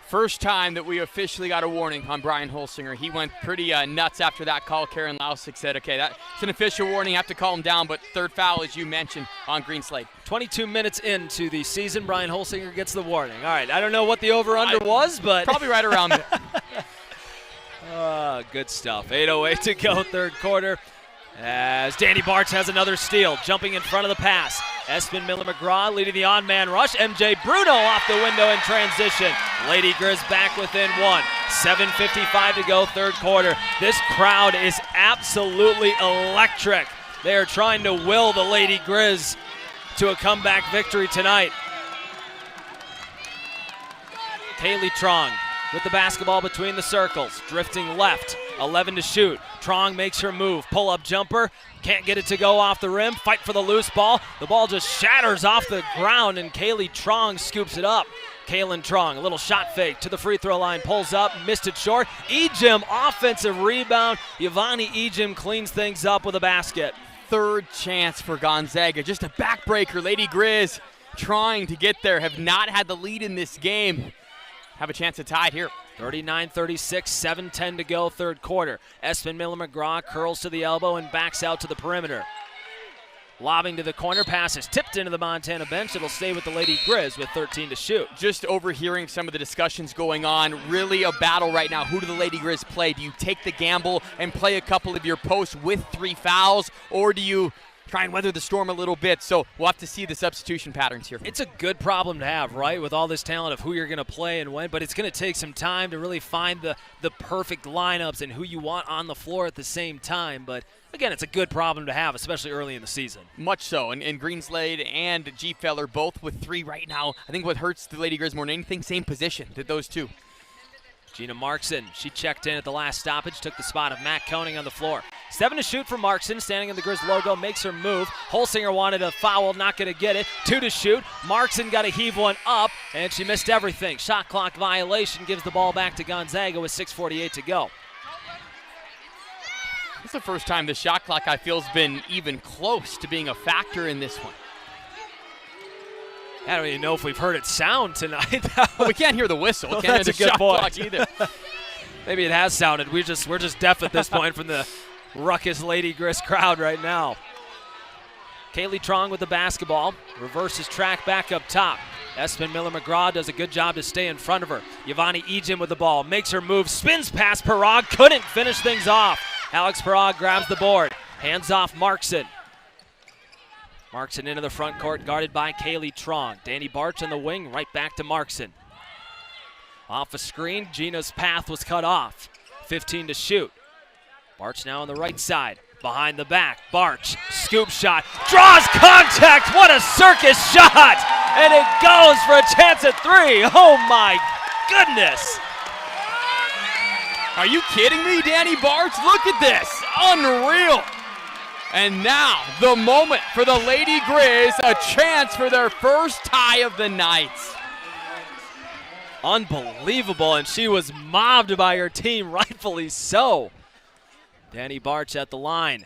First time that we officially got a warning on Brian Holsinger. He went pretty nuts after that call. Karen Lausick said, okay, that's an official warning, have to calm him down, but 3rd foul, as you mentioned, on Greenslade. 22 minutes into the season, Brian Holsinger gets the warning. All right, I don't know what the over-under was, but probably right around there. Good stuff. 8:08 to go, 3rd quarter. As Danny Bartz has another steal, jumping in front of the pass. Espen Miller-McGraw leading the on-man rush. MJ Bruno off the window in transition. Lady Grizz back within 1. 7:55 to go, 3rd quarter. This crowd is absolutely electric. They are trying to will the Lady Grizz to a comeback victory tonight. Kaylee Trong with the basketball between the circles, drifting left, 11 to shoot. Trong makes her move, pull-up jumper, can't get it to go off the rim, fight for the loose ball. The ball just shatters off the ground, and Kaylee Trong scoops it up. Kaylin Trong, a little shot fake to the free throw line, pulls up, missed it short. Ejim, offensive rebound. Ivani Ejim cleans things up with a basket. 3rd chance for Gonzaga, just a backbreaker. Lady Grizz trying to get there, have not had the lead in this game. Have a chance to tie it here. 39-36, 7:10 to go, 3rd quarter. Espen Miller-McGraw curls to the elbow and backs out to the perimeter. Lobbing to the corner, pass is tipped into the Montana bench. It'll stay with the Lady Grizz with 13 to shoot. Just overhearing some of the discussions going on, really a battle right now. Who do the Lady Grizz play? Do you take the gamble and play a couple of your posts with 3 fouls, or do you try and weather the storm a little bit? So we'll have to see the substitution patterns here. It's a good problem to have, right, with all this talent of who you're going to play and when, but it's going to take some time to really find the perfect lineups and who you want on the floor at the same time. But again, it's a good problem to have, especially early in the season. Much so, and Greenslade and G. Feller both with 3 right now. I think what hurts the Lady Grizz more than anything, same position, that those two. Gina Markson, she checked in at the last stoppage, took the spot of Matt Koenig on the floor. 7 to shoot for Markson, standing in the Grizz logo, makes her move. Holsinger wanted a foul, not going to get it. 2 to shoot. Markson got to heave one up, and she missed everything. Shot clock violation, gives the ball back to Gonzaga with 6:48 to go. It's the first time the shot clock, I feel, has been even close to being a factor in this one. I don't even know if we've heard it sound tonight. Well, we can't hear the whistle. Well, We can't that's hear the a good shot point. clock either. Maybe it has sounded. We're just deaf at this point from the ruckus Lady Grizz crowd right now. Kaylee Trong with the basketball. Reverses track back up top. Espen Miller-McGraw does a good job to stay in front of her. Yvonne Ejim with the ball. Makes her move. Spins past Parag. Couldn't finish things off. Alex Parag grabs the board. Hands off Markson. Markson into the front court, guarded by Kaylee Trong. Danny Barch on the wing, right back to Markson. Off a screen, Gina's path was cut off. 15 to shoot. Barch now on the right side. Behind the back, Barch, scoop shot, draws contact, what a circus shot! And it goes for a chance at 3. Oh my goodness! Are you kidding me, Danny Barch? Look at this, unreal. And now, the moment for the Lady Grizz, a chance for their first tie of the night. Unbelievable, and she was mobbed by her team, rightfully so. Danny Barch at the line.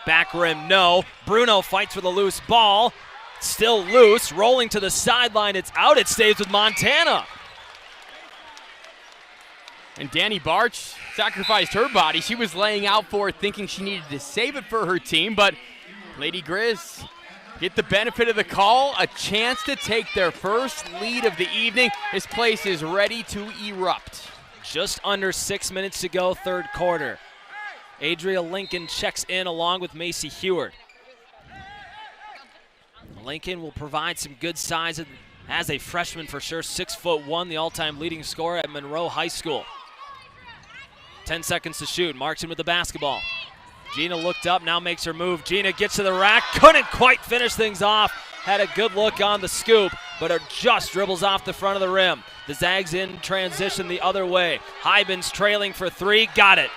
Back rim, no. Bruno fights for the loose ball. Still loose, rolling to the sideline. It's out, it stays with Montana. And Danny Barch sacrificed her body. She was laying out for it, thinking she needed to save it for her team, but Lady Grizz get the benefit of the call, a chance to take their first lead of the evening. This place is ready to erupt. Just under 6 minutes to go, third quarter. Adria Lincoln checks in along with Macy Heward. Lincoln will provide some good size as a freshman for sure, 6'1", the all-time leading scorer at Monroe High School. 10 seconds to shoot. Markson with the basketball. Gina looked up, now makes her move. Gina gets to the rack, couldn't quite finish things off. Had a good look on the scoop, but it just dribbles off the front of the rim. The Zags in transition the other way. Hybens trailing for 3, got it.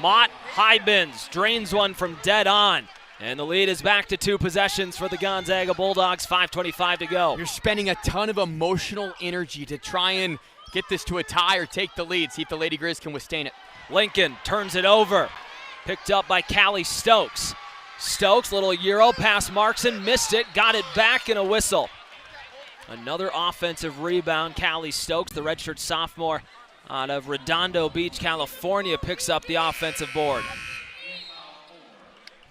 Mott Hybens drains one from dead on. And the lead is back to 2 possessions for the Gonzaga Bulldogs, 5:25 to go. You're spending a ton of emotional energy to try and get this to a tie or take the lead. See if the Lady Grizz can withstand it. Lincoln turns it over. Picked up by Callie Stokes. Stokes, little Euro pass Markson, missed it, got it back and a whistle. Another offensive rebound. Callie Stokes, the redshirt sophomore out of Redondo Beach, California, picks up the offensive board.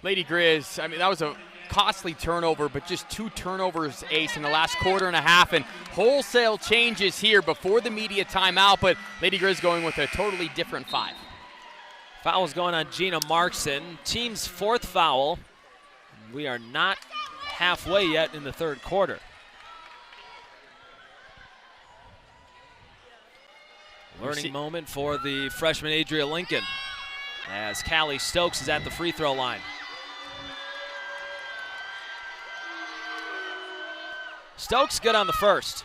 Lady Grizz, I mean, that was a costly turnover, but just 2 turnovers, Ace, in the last quarter and a half, and wholesale changes here before the media timeout, but Lady Grizz going with a totally different 5. Foul is going on Gina Markson, team's 4th foul. We are not halfway yet in the third quarter. Learning moment for the freshman Adria Lincoln as Callie Stokes is at the free throw line. Stokes good on the first.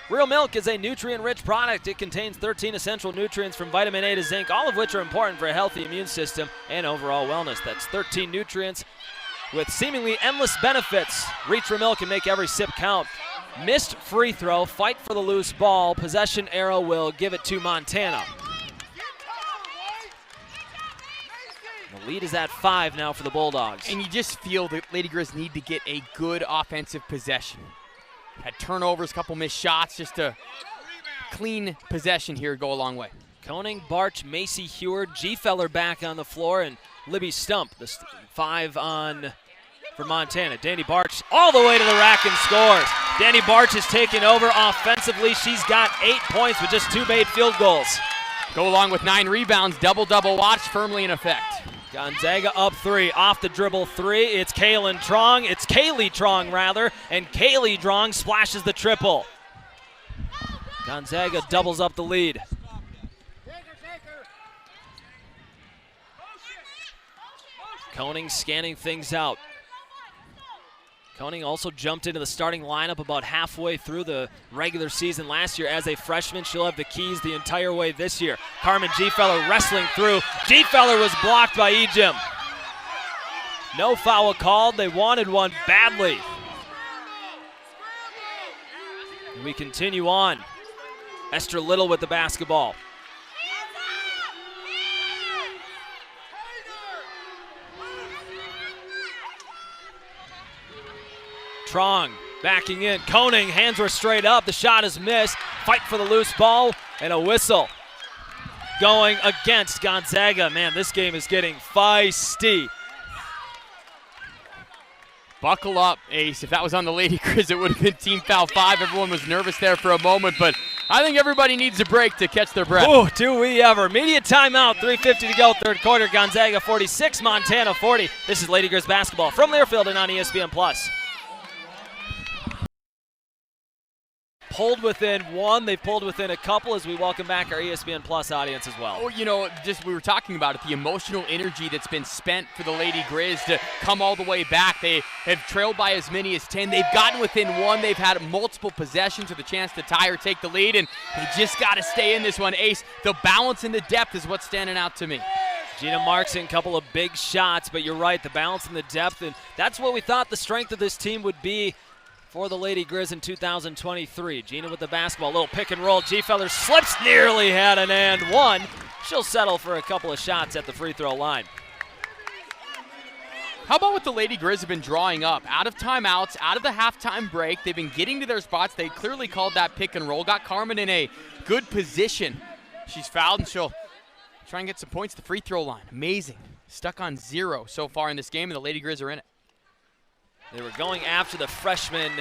Real Milk is a nutrient-rich product. It contains 13 essential nutrients from vitamin A to zinc, all of which are important for a healthy immune system and overall wellness. That's 13 nutrients with seemingly endless benefits. Reach Real Milk and make every sip count. Missed free throw, fight for the loose ball. Possession arrow will give it to Montana. The lead is at 5 now for the Bulldogs. And you just feel that Lady Grizz need to get a good offensive possession. Had turnovers, couple missed shots, just a clean possession here go a long way. Koenig, Barch, Macy Heward, G. Feller back on the floor, and Libby Stump, the 5 on for Montana. Danny Barch all the way to the rack and scores. Danny Barch is taking over offensively. She's got 8 points with just 2 made field goals. Go along with 9 rebounds, double-double watch firmly in effect. Gonzaga up 3, off the dribble 3. It's Kaylee Trong rather, and Kaylee Trong splashes the triple. Gonzaga doubles up the lead. Koning scanning things out. Koning also jumped into the starting lineup about halfway through the regular season last year as a freshman. She'll have the keys the entire way this year. Carmen Gfeller wrestling through. Gfeller was blocked by Ejim. No foul called. They wanted one badly. We continue on. Esther Little with the basketball. Trong backing in. Koning, hands were straight up. The shot is missed. Fight for the loose ball and a whistle going against Gonzaga. Man, this game is getting feisty. Buckle up, Ace. If that was on the Lady Grizz, it would have been team foul 5. Everyone was nervous there for a moment, but I think everybody needs a break to catch their breath. Oh, do we ever. Media timeout, 3:50 to go, third quarter. Gonzaga 46, Montana 40. This is Lady Grizz basketball from Learfield and on ESPN+. Pulled within one. They've pulled within a couple as we welcome back our ESPN Plus audience as well. Oh, you know, just we were talking about it, the emotional energy that's been spent for the Lady Grizz to come all the way back. They have trailed by as many as 10. They've gotten within one. They've had multiple possessions with a chance to tie or take the lead, and they just got to stay in this one. Ace, the balance and the depth is what's standing out to me. Gina Markson, a couple of big shots, but you're right, the balance and the depth, and that's what we thought the strength of this team would be for the Lady Grizz in 2023. Gina with the basketball, little pick and roll. Gfeller slips, nearly had an and one. She'll settle for a couple of shots at the free throw line. How about what the Lady Grizz have been drawing up? Out of timeouts, out of the halftime break, they've been getting to their spots. They clearly called that pick and roll, got Carmen in a good position. She's fouled and she'll try and get some points at the free throw line. Amazing. Stuck on 0 so far in this game, and the Lady Grizz are in it. They were going after the freshman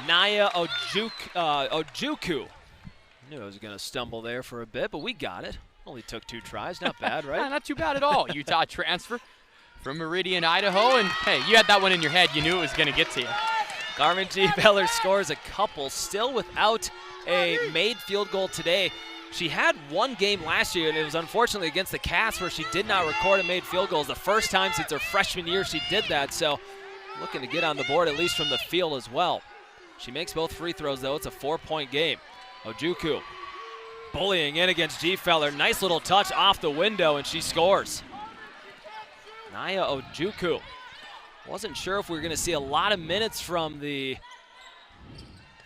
Naya Ojuku. I knew I was going to stumble there for a bit, but we got it. Only took 2 tries. Not bad, right? Not too bad at all. Utah transfer from Meridian, Idaho. And, hey, you had that one in your head. You knew it was going to get to you. Carmen Gfeller scores a couple, still without a made field goal today. She had one game last year, and it was unfortunately against the Cats where she did not record a made field goal. It was the first time since her freshman year she did that, so looking to get on the board at least from the field as well. She makes both free throws, though. It's a 4-point game. Ojuku bullying in against Gfeller. Nice little touch off the window, and she scores. Naya Ojuku. Wasn't sure if we were going to see a lot of minutes from the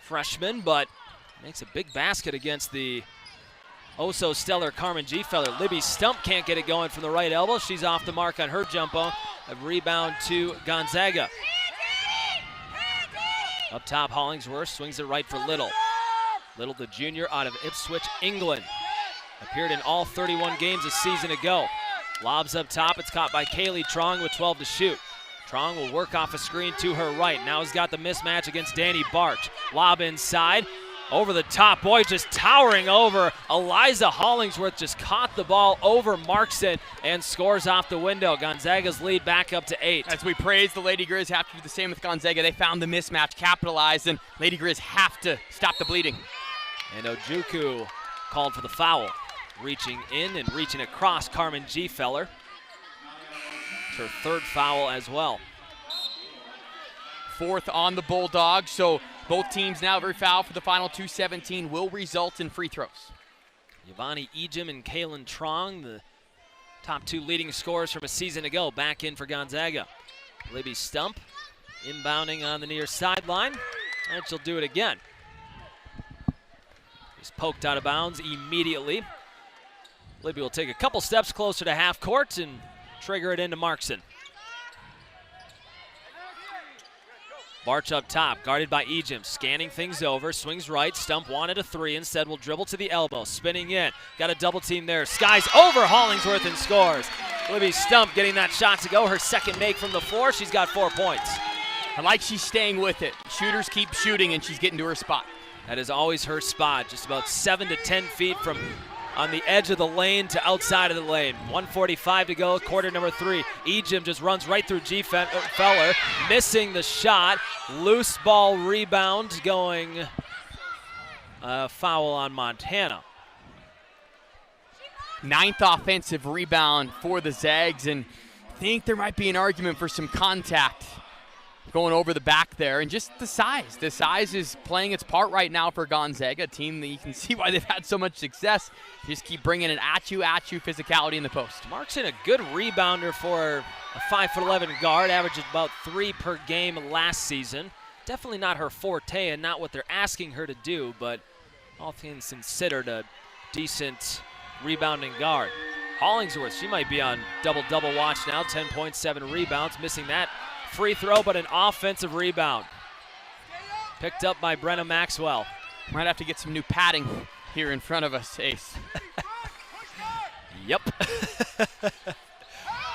freshman, but makes a big basket against the oh-so-stellar Carmen Gfeller. Libby Stump can't get it going from the right elbow. She's off the mark on her jump ball. A rebound to Gonzaga. Up top, Hollingsworth swings it right for Little. Little, the junior out of Ipswich, England. Appeared in all 31 games a season ago. Lobs up top. It's caught by Kaylee Trong with 12 to shoot. Trong will work off a screen to her right. Now he's got the mismatch against Danny Barch. Lob inside. Over the top, boy, just towering over. Eliza Hollingsworth just caught the ball over Markson and scores off the window. Gonzaga's lead back up to 8. As we praise the Lady Grizz, have to do the same with Gonzaga. They found the mismatch, capitalized, and Lady Grizz have to stop the bleeding. And Ojuku called for the foul. Reaching in and reaching across Carmen Gfeller. It's her 3rd foul as well. 4th on the Bulldogs, so both teams now every foul for the final 2:17 will result in free throws. Yvonne Ejim and Kaylin Trong, the top 2 leading scorers from a season ago, back in for Gonzaga. Libby Stump inbounding on the near sideline, and she'll do it again. Just poked out of bounds immediately. Libby will take a couple steps closer to half court and trigger it into Markson. Barch up top, guarded by Ejim, scanning things over, swings right, Stump wanted a 3, instead will dribble to the elbow, spinning in, got a double team there, skies over Hollingsworth and scores. Libby Stump getting that shot to go. Her second make from the floor. She's got 4 points. I like she's staying with it. Shooters keep shooting, and she's getting to her spot. That is always her spot, just about 7 to 10 feet from on the edge of the lane to outside of the lane. 1:45 to go, quarter number 3. Ejim just runs right through Feller, missing the shot. Loose ball rebound going foul on Montana. 9th offensive rebound for the Zags, and I think there might be an argument for some contact going over the back there, and just the size. The size is playing its part right now for Gonzaga, a team that you can see why they've had so much success. Just keep bringing it at you, physicality in the post. Markson, a good rebounder for a 5'11" guard, averages about 3 per game last season. Definitely not her forte and not what they're asking her to do, but all things considered, a decent rebounding guard. Hollingsworth, she might be on double-double watch now, 10.7 rebounds, missing that free throw, but an offensive rebound. Picked up by Brenna Maxwell. Might have to get some new padding here in front of us, Ace. Yep.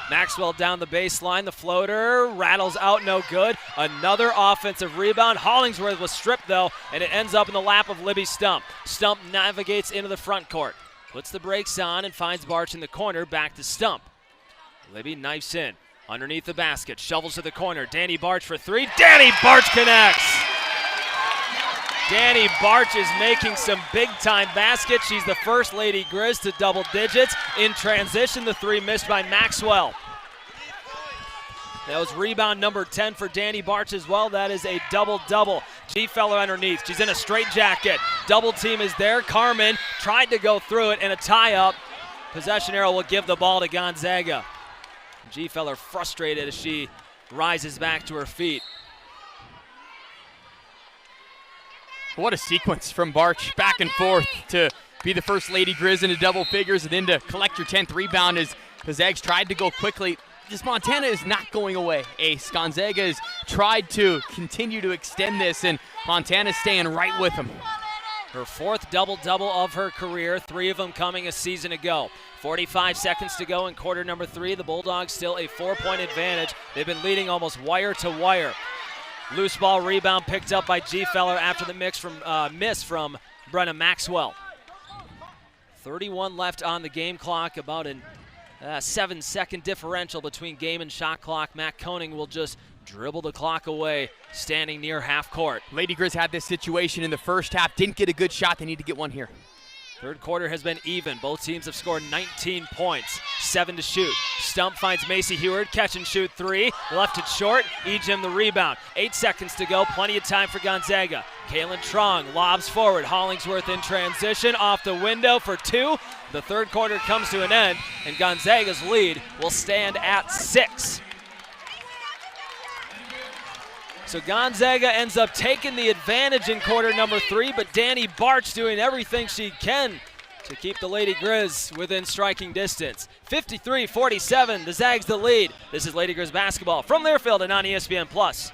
Maxwell down the baseline. The floater rattles out, no good. Another offensive rebound. Hollingsworth was stripped, though, and it ends up in the lap of Libby Stump. Stump navigates into the front court. Puts the brakes on and finds Barch in the corner. Back to Stump. Libby knifes in. Underneath the basket, shovels to the corner. Danny Barch for 3. Danny Barch connects! Danny Barch is making some big-time baskets. She's the first Lady Grizz to double digits. In transition, the 3 missed by Maxwell. That was rebound number 10 for Danny Barch as well. That is a double-double. G. Feller underneath. She's in a straight jacket. Double team is there. Carmen tried to go through it, and a tie-up. Possession arrow will give the ball to Gonzaga. G. Feller frustrated as she rises back to her feet. What a sequence from Barch, back and forth to be the first Lady Grizz into double figures and then to collect your 10th rebound as the Zags tried to go quickly. Just Montana is not going away, Ace. Gonzaga has tried to continue to extend this, and Montana's staying right with them. Her 4th double-double of her career, 3 of them coming a season ago. 45 seconds to go in quarter number 3. The Bulldogs still a 4-point advantage. They've been leading almost wire to wire. Loose ball rebound picked up by G. Feller after the miss from Brenna Maxwell. 31 left on the game clock, about a 7-second differential between game and shot clock. Matt Koenig will just dribble the clock away, standing near half court. Lady Grizz had this situation in the first half, didn't get a good shot. They need to get one here. Third quarter has been even. Both teams have scored 19 points. 7 to shoot. Stump finds Macy Heward. Catch and shoot 3. Left it short. Ejim the rebound. 8 seconds to go. Plenty of time for Gonzaga. Kaylin Trong lobs forward. Hollingsworth in transition. Off the window for 2. The third quarter comes to an end, and Gonzaga's lead will stand at 6. So Gonzaga ends up taking the advantage in quarter number 3, but Danny Barch doing everything she can to keep the Lady Grizz within striking distance. 53-47, the Zags the lead. This is Lady Grizz basketball from Learfield and on ESPN+.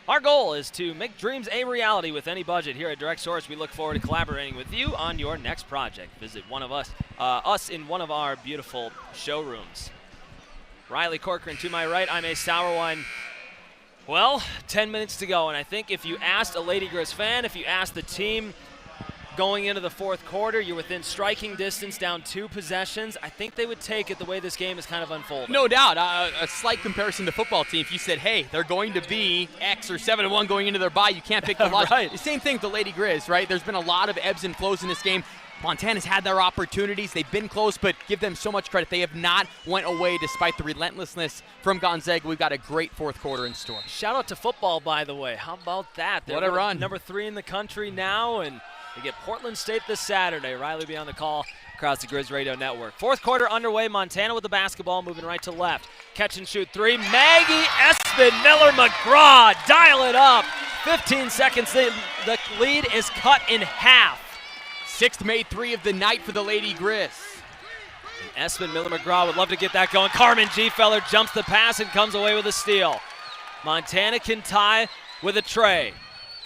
Our goal is to make dreams a reality with any budget. Here at Direct Source, we look forward to collaborating with you on your next project. Visit one of us in one of our beautiful showrooms. Riley Corcoran to my right. I'm Ace Sauerwein. Well, 10 minutes to go, and I think if you asked a Lady Grizz fan, if you asked the team going into the fourth quarter, you're within striking distance, down 2 possessions, I think they would take it the way this game is kind of unfolding. No doubt. A slight comparison to football team. If you said, hey, they're going to be X or 7-1 going into their bye, you can't pick the loss. Right. The same thing with the Lady Grizz, right? There's been a lot of ebbs and flows in this game. Montana's had their opportunities. They've been close, but give them so much credit. They have not went away despite the relentlessness from Gonzaga. We've got a great fourth quarter in store. Shout out to football, by the way. How about that? What a run. Number 3 in the country now, and they get Portland State this Saturday. Riley will be on the call across the Grizz Radio Network. Fourth quarter underway. Montana with the basketball, moving right to left. Catch and shoot 3. Maggie Espin-Miller-McGraw, dial it up. 15 seconds. The lead is cut in half. 6th made 3 of the night for the Lady Grizz. Espin-Miller-McGraw would love to get that going. Carmen G. Feller jumps the pass and comes away with a steal. Montana can tie with a tray.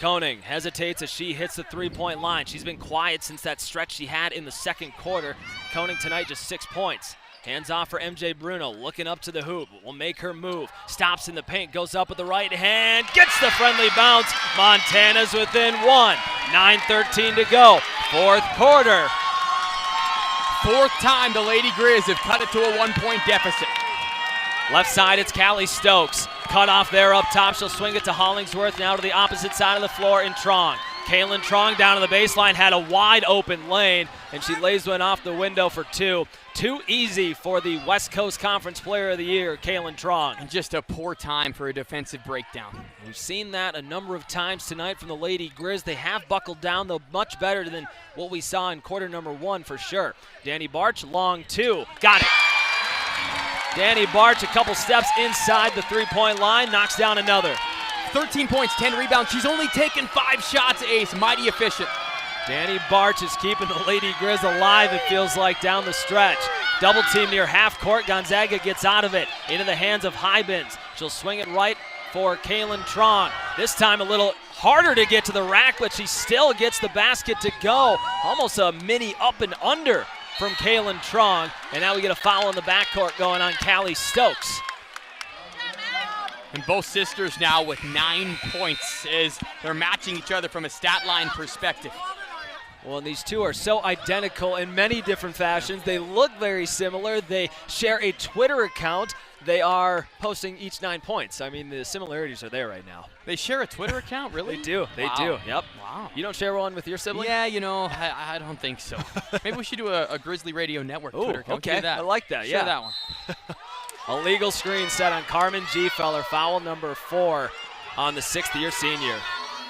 Koenig hesitates as she hits the three-point line. She's been quiet since that stretch she had in the second quarter. Koenig tonight just 6 points. Hands off for MJ Bruno, looking up to the hoop. Will make her move. Stops in the paint, goes up with the right hand, gets the friendly bounce. Montana's within one. 9:13 to go. Fourth quarter. Fourth time the Lady Grizz have cut it to a 1-point deficit. Left side, it's Callie Stokes. Cut off there up top. She'll swing it to Hollingsworth. Now to the opposite side of the floor in Trong. Kaylin Trong down to the baseline, had a wide open lane, and she lays one off the window for two. Too easy for the West Coast Conference Player of the Year, Kaylin Trong. And just a poor time for a defensive breakdown. We've seen that a number of times tonight from the Lady Grizz. They have buckled down, though much better than what we saw in quarter number one for sure. Danny Barch, long two. Got it. Danny Barch, a couple steps inside the three-point line, knocks down another. 13 points, 10 rebounds. She's only taken 5 shots, Ace. Mighty efficient. Danny Barch is keeping the Lady Grizz alive, it feels like, down the stretch. Double team near half court. Gonzaga gets out of it into the hands of Hybens. She'll swing it right for Kaylin Trong. This time a little harder to get to the rack, but she still gets the basket to go. Almost a mini up and under from Kaylin Trong. And now we get a foul in the backcourt going on Callie Stokes. And both sisters now with 9 points as they're matching each other from a stat line perspective. Well, and these two are so identical in many different fashions. They look very similar. They share a Twitter account. They are posting each 9 points. I mean, the similarities are there right now. They share a Twitter account, really? They do. They do. Yep. Wow. You don't share one with your sibling? Yeah, you know, I don't think so. Maybe we should do a Grizzly Radio Network Twitter account. Okay. Do that. I like that. Share yeah. that one. A legal screen set on Carmen Gfeller, foul number 4 on the sixth-year senior.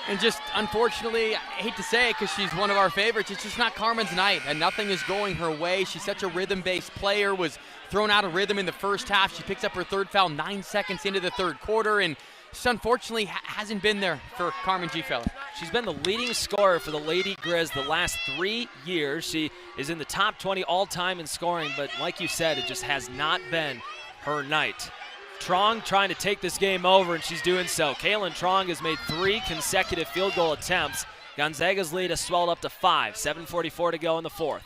And just, unfortunately, I hate to say it because she's one of our favorites, it's just not Carmen's night, and nothing is going her way. She's such a rhythm-based player, was thrown out of rhythm in the first half. She picks up her third foul 9 seconds into the third quarter, and just unfortunately hasn't been there for Carmen Gfeller. She's been the leading scorer for the Lady Grizz the last 3 years. She is in the top 20 all-time in scoring, but like you said, it just has not been her night. Trong trying to take this game over, and she's doing so. Kaylin Trong has made 3 consecutive field goal attempts. Gonzaga's lead has swelled up to 5. 7:44 to go in the fourth.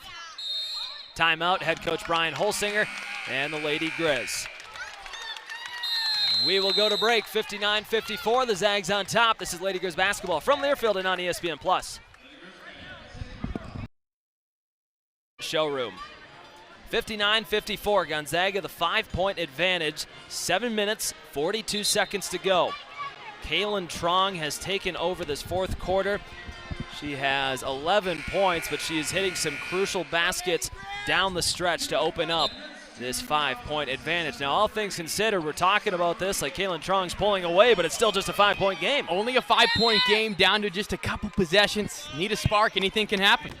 Timeout, head coach Brian Holsinger and the Lady Grizz. We will go to break, 59-54. The Zags on top. This is Lady Grizz basketball from Learfield and on ESPN+. Showroom. 59-54, Gonzaga the 5-point advantage. 7 minutes, 42 seconds to go. Kaylin Trong has taken over this fourth quarter. She has 11 points, but she is hitting some crucial baskets down the stretch to open up this 5-point advantage. Now, all things considered, we're talking about this like Kaylin Trong's pulling away, but it's still just a 5-point game. Only a 5-point game down to just a couple possessions. Need a spark, anything can happen.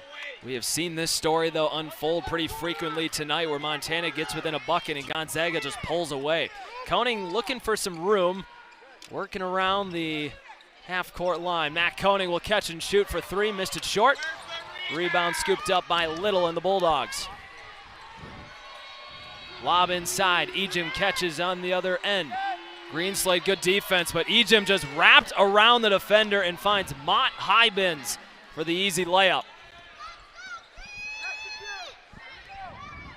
We have seen this story, though, unfold pretty frequently tonight where Montana gets within a bucket and Gonzaga just pulls away. Koenig looking for some room, working around the half-court line. Matt Koenig will catch and shoot for 3, missed it short. Rebound scooped up by Little and the Bulldogs. Lob inside, Ejim catches on the other end. Greenslade, good defense, but Ejim just wrapped around the defender and finds Mott Hybens for the easy layup.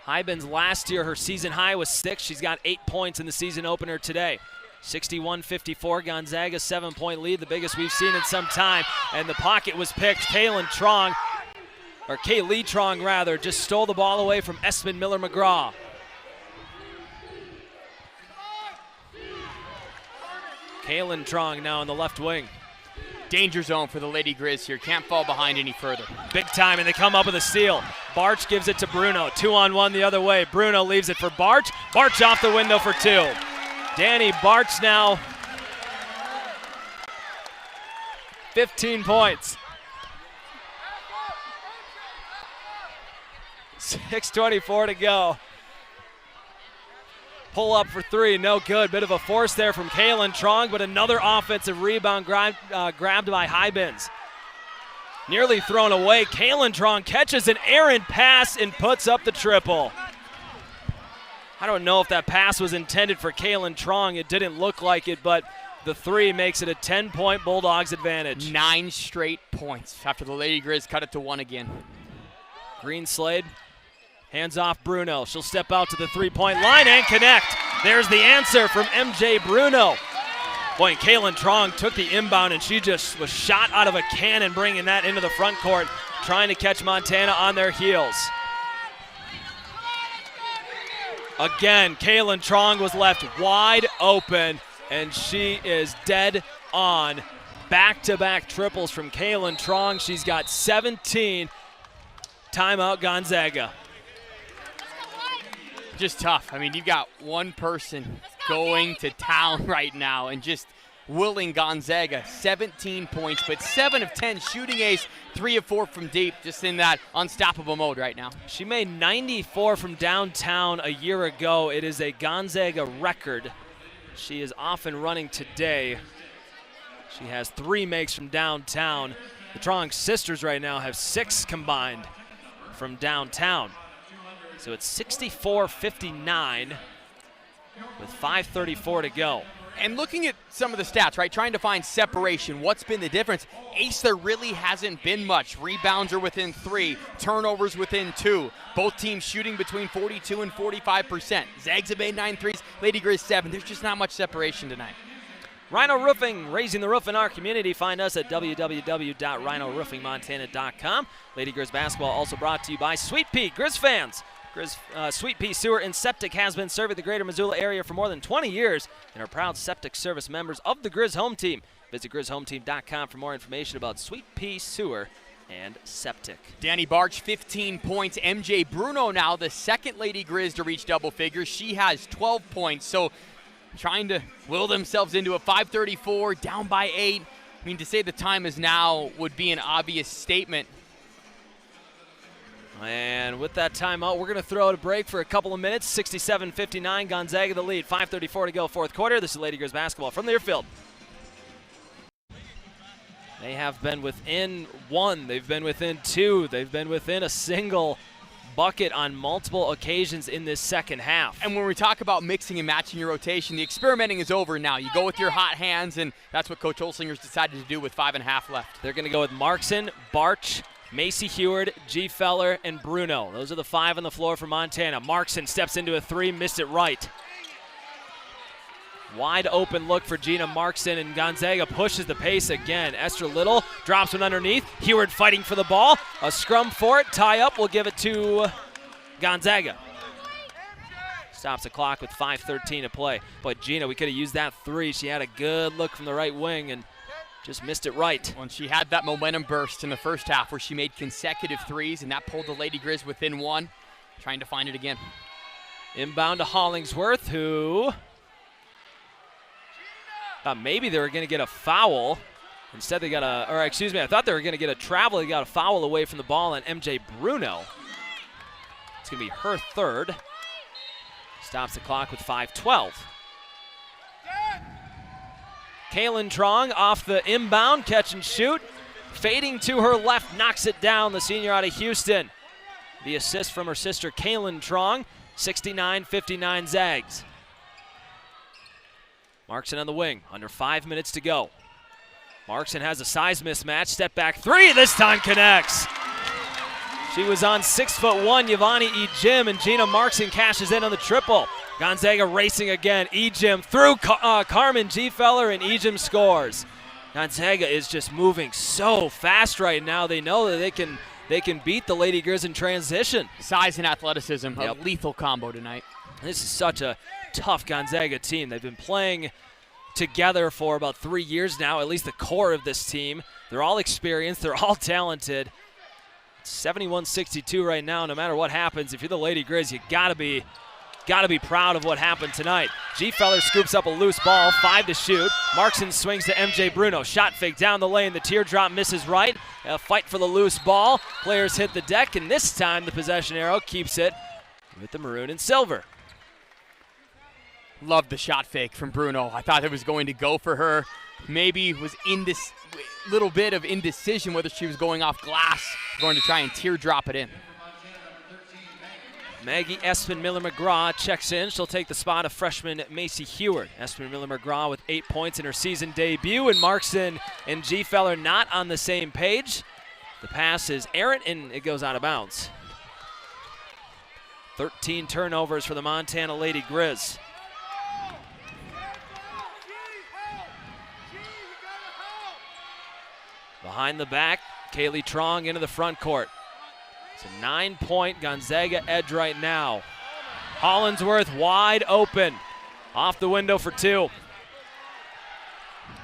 Hybens last year, her season high was 6. She's got 8 points in the season opener today. 61-54, Gonzaga 7-point lead, the biggest we've seen in some time. And the pocket was picked. Kaylin Trong, or Kaylee Trong rather, just stole the ball away from Espen Miller-McGraw. Kaylin Trong now in the left wing. Danger zone for the Lady Grizz here. Can't fall behind any further. Big time, and they come up with a steal. Barch gives it to Bruno. 2-on-1 the other way. Bruno leaves it for Barch. Barch off the window for 2. Danny Barch now 15 points. 6:24 to go. Pull up for 3, no good. Bit of a force there from Kaylin Trong, but another offensive rebound grabbed by Hybens. Nearly thrown away. Kaylin Trong catches an errant pass and puts up the triple. I don't know if that pass was intended for Kaylin Trong. It didn't look like it, but the three makes it a 10-point Bulldogs advantage. 9 straight points after the Lady Grizz cut it to 1 again. Greenslade hands off Bruno. She'll step out to the three-point line and connect. There's the answer from MJ Bruno. Boy, and Kaylin Trong took the inbound, and she just was shot out of a cannon, bringing that into the front court, trying to catch Montana on their heels. Again, Kaylin Trong was left wide open, and she is dead on. Back-to-back triples from Kaylin Trong. She's got 17. Timeout, Gonzaga. Just tough. I mean, you've got one person going to town right now and just willing Gonzaga 17 points, but 7 of 10 shooting ace, 3 of 4 from deep, just in that unstoppable mode right now. She made 94 from downtown a year ago. It is a Gonzaga record. She is off and running today. She has 3 makes from downtown. The Trong sisters right now have 6 combined from downtown. So it's 64-59 with 5:34 to go. And looking at some of the stats, right, trying to find separation, what's been the difference? Ace, there really hasn't been much. Rebounds are within 3, turnovers within 2. Both teams shooting between 42 and 45%. Zags have made 9 threes, Lady Grizz 7. There's just not much separation tonight. Rhino Roofing, raising the roof in our community. Find us at www.rhinoroofingmontana.com. Lady Grizz basketball also brought to you by Sweet Pea. Grizz fans, Sweet Pea Sewer and Septic has been serving the greater Missoula area for more than 20 years and are proud septic service members of the Grizz Home Team. Visit GrizzHomeTeam.com for more information about Sweet Pea Sewer and Septic. Danny Barch, 15 points. MJ Bruno now the second Lady Grizz to reach double figures. She has 12 points, so trying to will themselves into a 5:34, down by 8. I mean, to say the time is now would be an obvious statement. And with that timeout, we're going to throw out a break for a couple of minutes. 67-59, Gonzaga the lead. 5:34 to go, fourth quarter. This is Lady Grizz basketball from Learfield. They have been within 1. They've been within 2. They've been within a single bucket on multiple occasions in this second half. And when we talk about mixing and matching your rotation, the experimenting is over now. You go with your hot hands, and that's what Coach Olsinger's decided to do with 5.5 left. They're going to go with Markson, Barch, Macy Heward, G. Feller, and Bruno. Those are the 5 on the floor for Montana. Markson steps into a 3, missed it right. Wide open look for Gina Markson, and Gonzaga pushes the pace again. Esther Little drops one underneath. Heward fighting for the ball. A scrum for it. Tie up. We'll give it to Gonzaga. Stops the clock with 5:13 to play. But Gina, we could have used that 3. She had a good look from the right wing and just missed it right. Well, she had that momentum burst in the first half where she made consecutive 3s, and that pulled the Lady Grizz within 1. Trying to find it again. Inbound to Hollingsworth, who thought maybe they were going to get a foul. Instead they got I thought they were going to get a travel. They got a foul away from the ball on MJ Bruno. It's going to be her 3rd. Stops the clock with 5:12. Kaylin Trong off the inbound, catch and shoot. Fading to her left, knocks it down, the senior out of Houston. The assist from her sister Kaylin Trong, 69-59 Zags. Markson on the wing, under 5 minutes to go. Markson has a size mismatch, step back 3, this time connects. She was on 6'1", Yvonne E. Jim, and Gina Markson cashes in on the triple. Gonzaga racing again. E-Jim through Carmen G. Feller, and E-Jim scores. Gonzaga is just moving so fast right now. They know that they can beat the Lady Grizz in transition. Size and athleticism, a lethal combo tonight. This is such a tough Gonzaga team. They've been playing together for about 3 years now, at least the core of this team. They're all experienced. They're all talented. It's 71-62 right now. No matter what happens, if you're the Lady Grizz, you gotta be proud of what happened tonight. G. Feller scoops up a loose ball, 5 to shoot. Markson swings to MJ Bruno. Shot fake down the lane. The teardrop misses right. A fight for the loose ball. Players hit the deck, and this time the possession arrow keeps it with the maroon and silver. Loved the shot fake from Bruno. I thought it was going to go for her. Maybe was little bit of indecision whether she was going off glass, going to try and teardrop it in. Maggie Espin Miller-McGraw checks in. She'll take the spot of freshman Macy Heward. Espin Miller-McGraw with 8 points in her season debut, and Markson and G-Feller not on the same page. The pass is errant, and it goes out of bounds. 13 turnovers for the Montana Lady Grizz. Behind the back, Kaylee Trong into the front court. It's a 9-point Gonzaga edge right now. Hollingsworth wide open. Off the window for 2.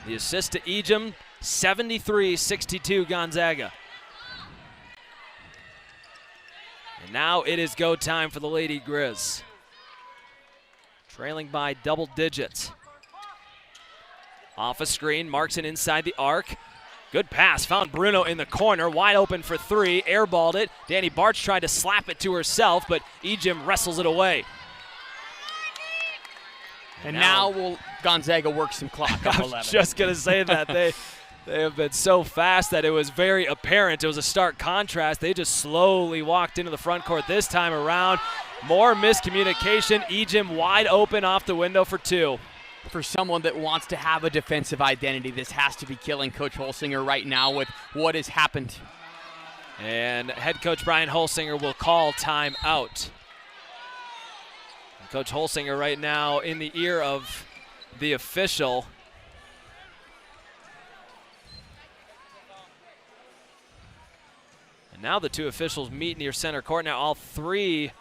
The assist to Ejim, 73-62 Gonzaga. And now it is go time for the Lady Grizz. Trailing by double digits. Off a screen, Markson inside the arc. Good pass, found Bruno in the corner, wide open for 3, airballed it. Danny Barch tried to slap it to herself, but Ejim wrestles it away. And now will Gonzaga work some clock up 11. I was just going to say that. They have been so fast that it was very apparent. It was a stark contrast. They just slowly walked into the front court this time around. More miscommunication. Ejim wide open off the window for 2. For someone that wants to have a defensive identity, this has to be killing Coach Holsinger right now with what has happened. And head coach Brian Holsinger will call timeout. Coach Holsinger right now in the ear of the official. And now the 2 officials meet near center court. Now all 3.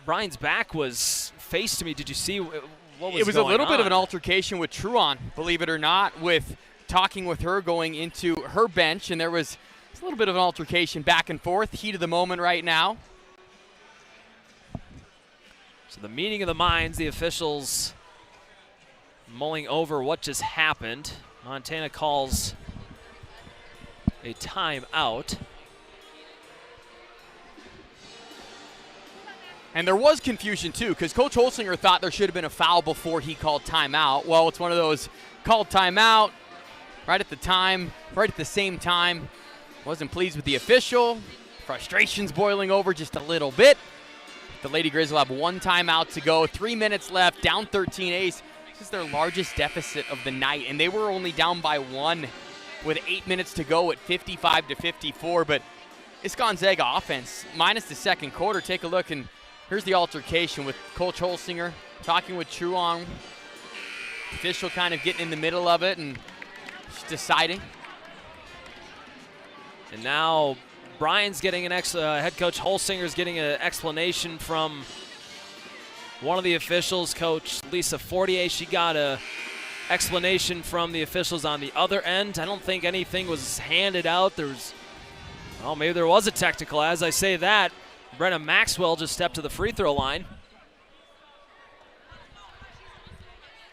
Brian's back was faced to me. Did you see what was It was a little on? bit of an altercation with Truon, believe it or not, with talking with her going into her bench, and there was a little bit of an altercation back and forth. Heat of the moment right now. So the meeting of the minds, the officials mulling over what just happened. Montana calls a timeout. And there was confusion, too, because Coach Holsinger thought there should have been a foul before he called timeout. Well, it's one of those called timeout right at the same time. Wasn't pleased with the official. Frustration's boiling over just a little bit. The Lady Grizz will have 1 timeout to go. 3 minutes left, down 13 ace. This is their largest deficit of the night, and they were only down by 1 with 8 minutes to go at 55-54. But it's Gonzaga offense, minus the second quarter. Take a look, and here's the altercation with Coach Holsinger talking with Truong. Official kind of getting in the middle of it and just deciding. And now Brian's getting head coach Holsinger's getting an explanation from one of the officials, Coach Lisa Fortier. She got a explanation from the officials on the other end. I don't think anything was handed out. Maybe there was a technical. As I say that, Brenna Maxwell just stepped to the free throw line.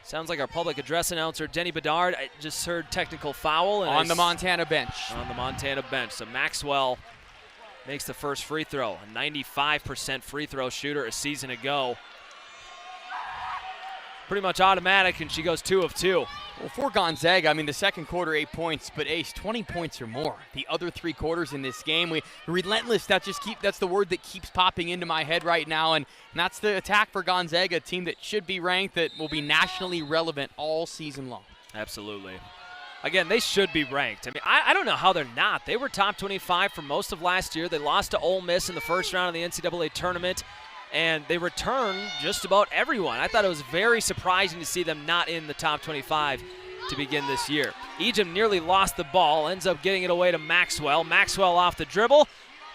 Sounds like our public address announcer, Denny Bedard. I just heard technical foul. And on the Montana bench. On the Montana bench. So Maxwell makes the first free throw. A 95% free throw shooter a season ago. Pretty much automatic, and she goes 2 of 2. Well, for Gonzaga, I mean, the second quarter, 8 points, but Ace, 20 points or more. The other 3 quarters in this game, relentless. That's the word that keeps popping into my head right now, and that's the attack for Gonzaga, a team that should be ranked, that will be nationally relevant all season long. Absolutely. Again, they should be ranked. I mean, I don't know how they're not. They were top 25 for most of last year. They lost to Ole Miss in the first round of the NCAA tournament, and they returned just about everyone. I thought it was very surprising to see them not in the top 25 to begin this year. Ejim nearly lost the ball, ends up getting it away to Maxwell. Maxwell off the dribble,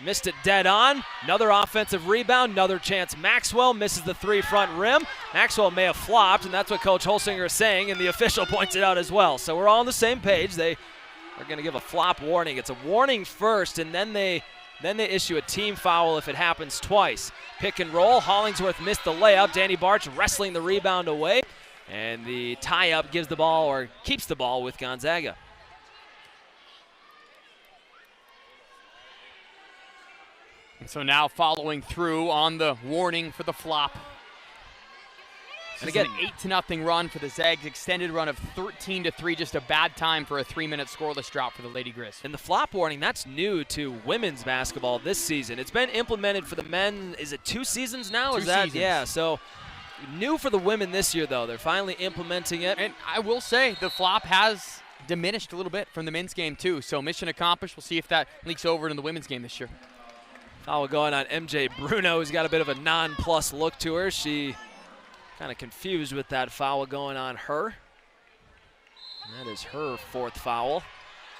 missed it dead on. Another offensive rebound, another chance. Maxwell misses the 3 front rim. Maxwell may have flopped, and that's what Coach Holsinger is saying, and the official points it out as well. So we're all on the same page. They are going to give a flop warning. It's a warning first, and then they issue a team foul if it happens twice. Pick and roll. Hollingsworth missed the layup. Danny Barch wrestling the rebound away. And the tie-up gives the ball, or keeps the ball with Gonzaga. And so now following through on the warning for the flop. And again, 8-0 run for the Zags, extended run of 13-3, just a bad time for a 3-minute scoreless drought for the Lady Grizz. And the flop warning, that's new to women's basketball this season. It's been implemented for the men, is it 2 seasons now? 2 seasons. Yeah, so new for the women this year, though. They're finally implementing it. And I will say the flop has diminished a little bit from the men's game, too. So mission accomplished. We'll see if that leaks over into the women's game this year. Foul going on MJ Bruno, who's got a bit of a non-plus look to her. She kind of confused with that foul going on her. And that is her 4th foul.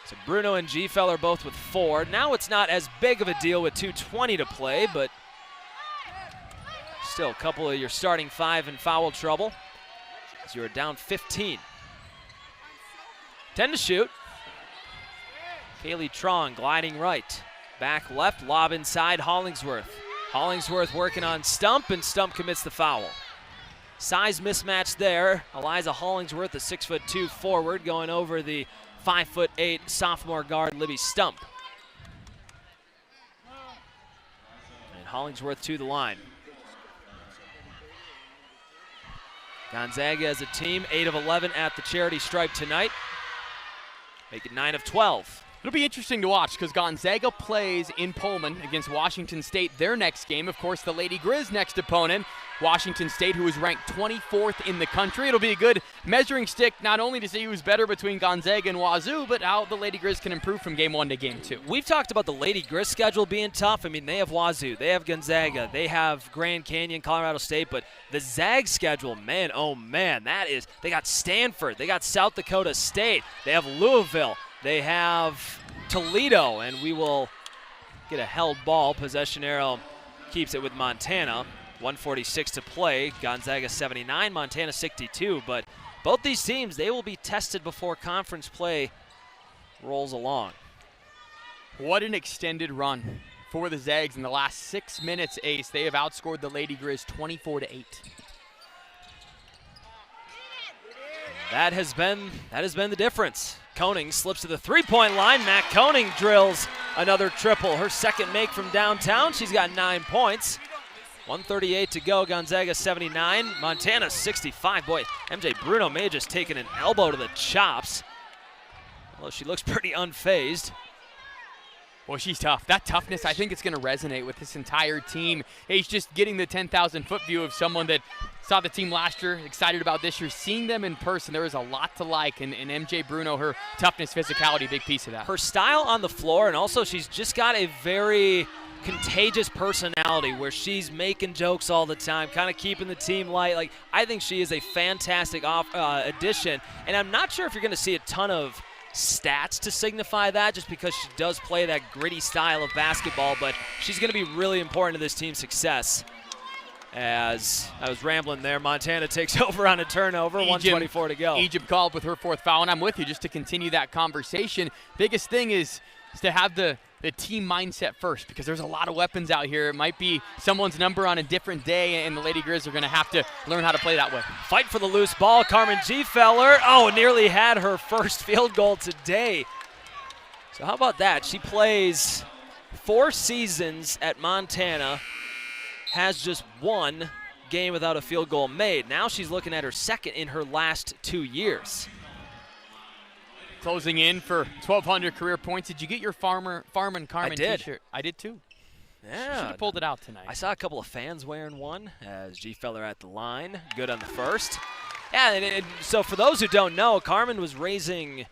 So Bruno and G-Fell are both with 4. Now it's not as big of a deal with 2:20 to play, but still a couple of your starting 5 in foul trouble as you're down 15. 10 to shoot. Kaylee Trong gliding right. Back left, lob inside Hollingsworth. Hollingsworth working on Stump, and Stump commits the foul. Size mismatch there. Eliza Hollingsworth, a 6'2" forward, going over the 5'8" sophomore guard Libby Stump. And Hollingsworth to the line. Gonzaga as a team, 8 of 11 at the charity stripe tonight. Make it 9 of 12. It'll be interesting to watch because Gonzaga plays in Pullman against Washington State their next game. Of course, the Lady Grizz next opponent, Washington State, who is ranked 24th in the country. It'll be a good measuring stick not only to see who's better between Gonzaga and Wazoo, but how the Lady Grizz can improve from game 1 to game 2. We've talked about the Lady Grizz schedule being tough. I mean, they have Wazoo, they have Gonzaga, they have Grand Canyon, Colorado State, but the Zag schedule, man, oh man, they got Stanford, they got South Dakota State, they have Louisville, they have Toledo, and we will get a held ball. Possession arrow keeps it with Montana. 1:46 to play. Gonzaga 79, Montana 62. But both these teams, they will be tested before conference play rolls along. What an extended run for the Zags in the last 6 minutes, Ace. They have outscored the Lady Grizz 24-8. That has been the difference. Koning slips to the 3-point line. Matt Koning drills another triple. Her second make from downtown. She's got 9 points. 1:38 to go. Gonzaga 79. Montana 65. Boy, MJ Bruno may have just taken an elbow to the chops. Although she looks pretty unfazed. Well, she's tough. That toughness, I think it's going to resonate with this entire team. He's just getting the 10,000-foot view of someone that saw the team last year, excited about this year. Seeing them in person, there is a lot to like. And MJ Bruno, her toughness, physicality, big piece of that. Her style on the floor, and also she's just got a very contagious personality where she's making jokes all the time, kind of keeping the team light. Like, I think she is a fantastic addition. And I'm not sure if you're going to see a ton of stats to signify that, just because she does play that gritty style of basketball, but she's going to be really important to this team's success. As I was rambling there, Montana takes over on a turnover, 1:24 to go. Egypt called with her 4th foul, and I'm with you just to continue that conversation. Biggest thing is to have the team mindset first, because there's a lot of weapons out here. It might be someone's number on a different day, and the Lady Grizz are going to have to learn how to play that way. Fight for the loose ball. Carmen G-Feller, nearly had her first field goal today. So how about that? She plays 4 seasons at Montana, has just 1 game without a field goal made. Now she's looking at her 2nd in her last 2 years. Closing in for 1,200 career points. Did you get your Farm and Carmen t-shirt? I did too. Yeah. Should have pulled it out tonight. I saw a couple of fans wearing one as G-Feller at the line. Good on the first. Yeah, so for those who don't know, Carmen was raising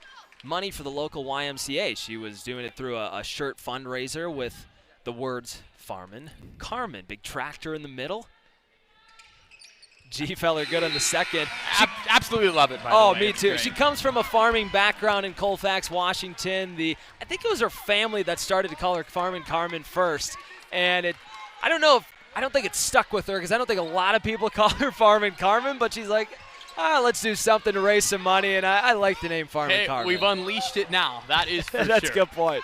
money for the local YMCA. She was doing it through a shirt fundraiser with the words Farmin' Carmen. Big tractor in the middle. G-Feller good on the second. Absolutely love it, by the way. Oh, me too. She comes from a farming background in Colfax, Washington. I think it was her family that started to call her Farmin' Carmen first. And I don't think it stuck with her, because I don't think a lot of people call her Farmin' Carmen, but she's like, let's do something to raise some money, and I like the name Farmin' Carmen. We've unleashed it now. That is for That's sure. a good point.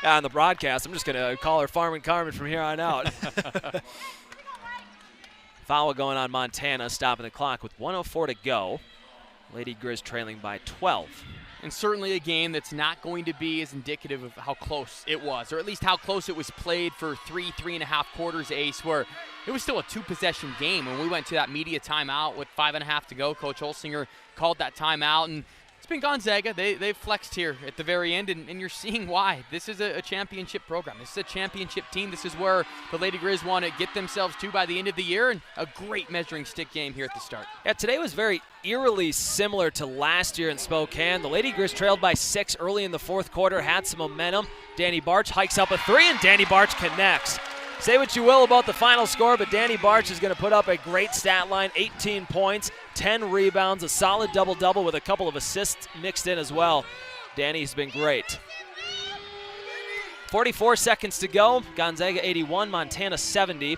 On the broadcast, I'm just going to call her Farmin' Carmen from here on out. Foul going on Montana, stopping the clock with 1:04 to go. Lady Grizz trailing by 12. And certainly a game that's not going to be as indicative of how close it was, or at least how close it was played for three and a half quarters, Ace, where it was still a two-possession game. When we went to that media timeout with 5.5 to go, Coach Holsinger called that timeout, and it's been Gonzaga. They've flexed here at the very end, and you're seeing why. This is a championship program. This is a championship team. This is where the Lady Grizz want to get themselves to by the end of the year, and a great measuring stick game here at the start. Yeah, today was very eerily similar to last year in Spokane. The Lady Grizz trailed by 6 early in the fourth quarter, had some momentum. Danny Barch hikes up a 3, and Danny Barch connects. Say what you will about the final score, but Danny Barch is going to put up a great stat line, 18 points, 10 rebounds, a solid double-double with a couple of assists mixed in as well. Danny's been great. 44 seconds to go. Gonzaga 81, Montana 70.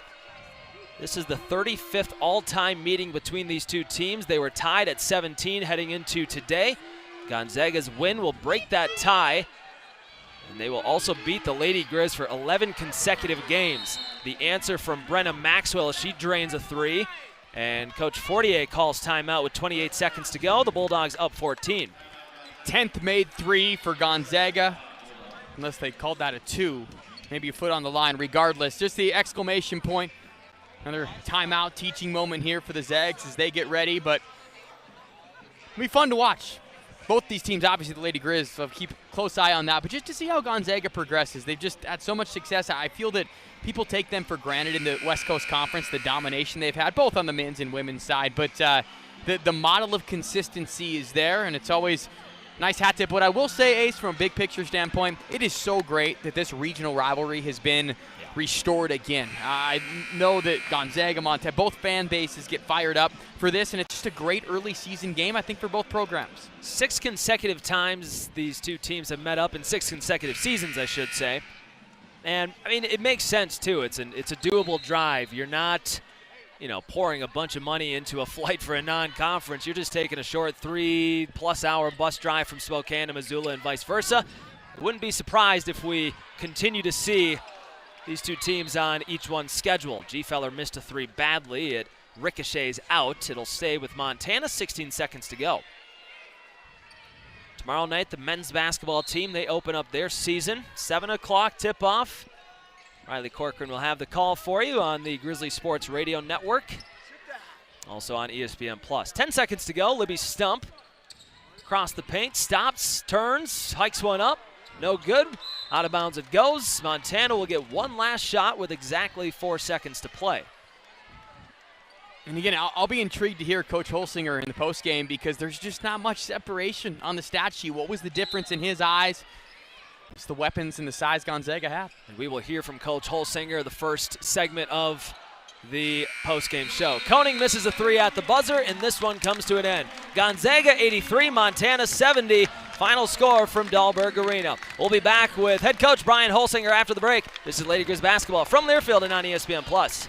This is the 35th all-time meeting between these two teams. They were tied at 17 heading into today. Gonzaga's win will break that tie, and they will also beat the Lady Grizz for 11 consecutive games. The answer from Brenna Maxwell as she drains a 3. And Coach Fortier calls timeout with 28 seconds to go. The Bulldogs up 14. 10th made 3 for Gonzaga, unless they called that a 2. Maybe a foot on the line. Regardless, just the exclamation point. Another timeout teaching moment here for the Zags as they get ready, but it'll be fun to watch. Both these teams, obviously the Lady Grizz, so keep a close eye on that. But just to see how Gonzaga progresses, they've just had so much success. I feel that people take them for granted in the West Coast Conference, the domination they've had, both on the men's and women's side. But the model of consistency is there, and it's always nice hat tip. What I will say, Ace, from a big picture standpoint, it is so great that this regional rivalry has been restored again. I know that Gonzaga, Montana, both fan bases get fired up for this, and it's just a great early season game, I think, for both programs. 6 consecutive times these two teams have met up in 6 consecutive seasons, I should say. And, I mean, it makes sense, too. It's a doable drive. You're not, pouring a bunch of money into a flight for a non-conference. You're just taking a short 3+ hour bus drive from Spokane to Missoula and vice versa. I wouldn't be surprised if we continue to see these two teams on each one's schedule. Gfeller missed a 3 badly. It ricochets out. It'll stay with Montana. 16 seconds to go. Tomorrow night, the men's basketball team, they open up their season. 7 o'clock tip-off. Riley Corcoran will have the call for you on the Grizzly Sports Radio Network. Also on ESPN+. 10 seconds to go. Libby Stump across the paint, stops, turns, hikes one up. No good. Out of bounds it goes. Montana will get one last shot with exactly 4 seconds to play. And again, I'll be intrigued to hear Coach Holsinger in the postgame because there's just not much separation on the stat sheet. What was the difference in his eyes? It's the weapons and the size Gonzaga have. And we will hear from Coach Holsinger the first segment of the postgame show. Koenig misses a 3 at the buzzer, and this one comes to an end. Gonzaga 83, Montana 70. Final score from Dahlberg Arena. We'll be back with head coach Brian Holsinger after the break. This is Lady Grizz basketball from Learfield and on ESPN+.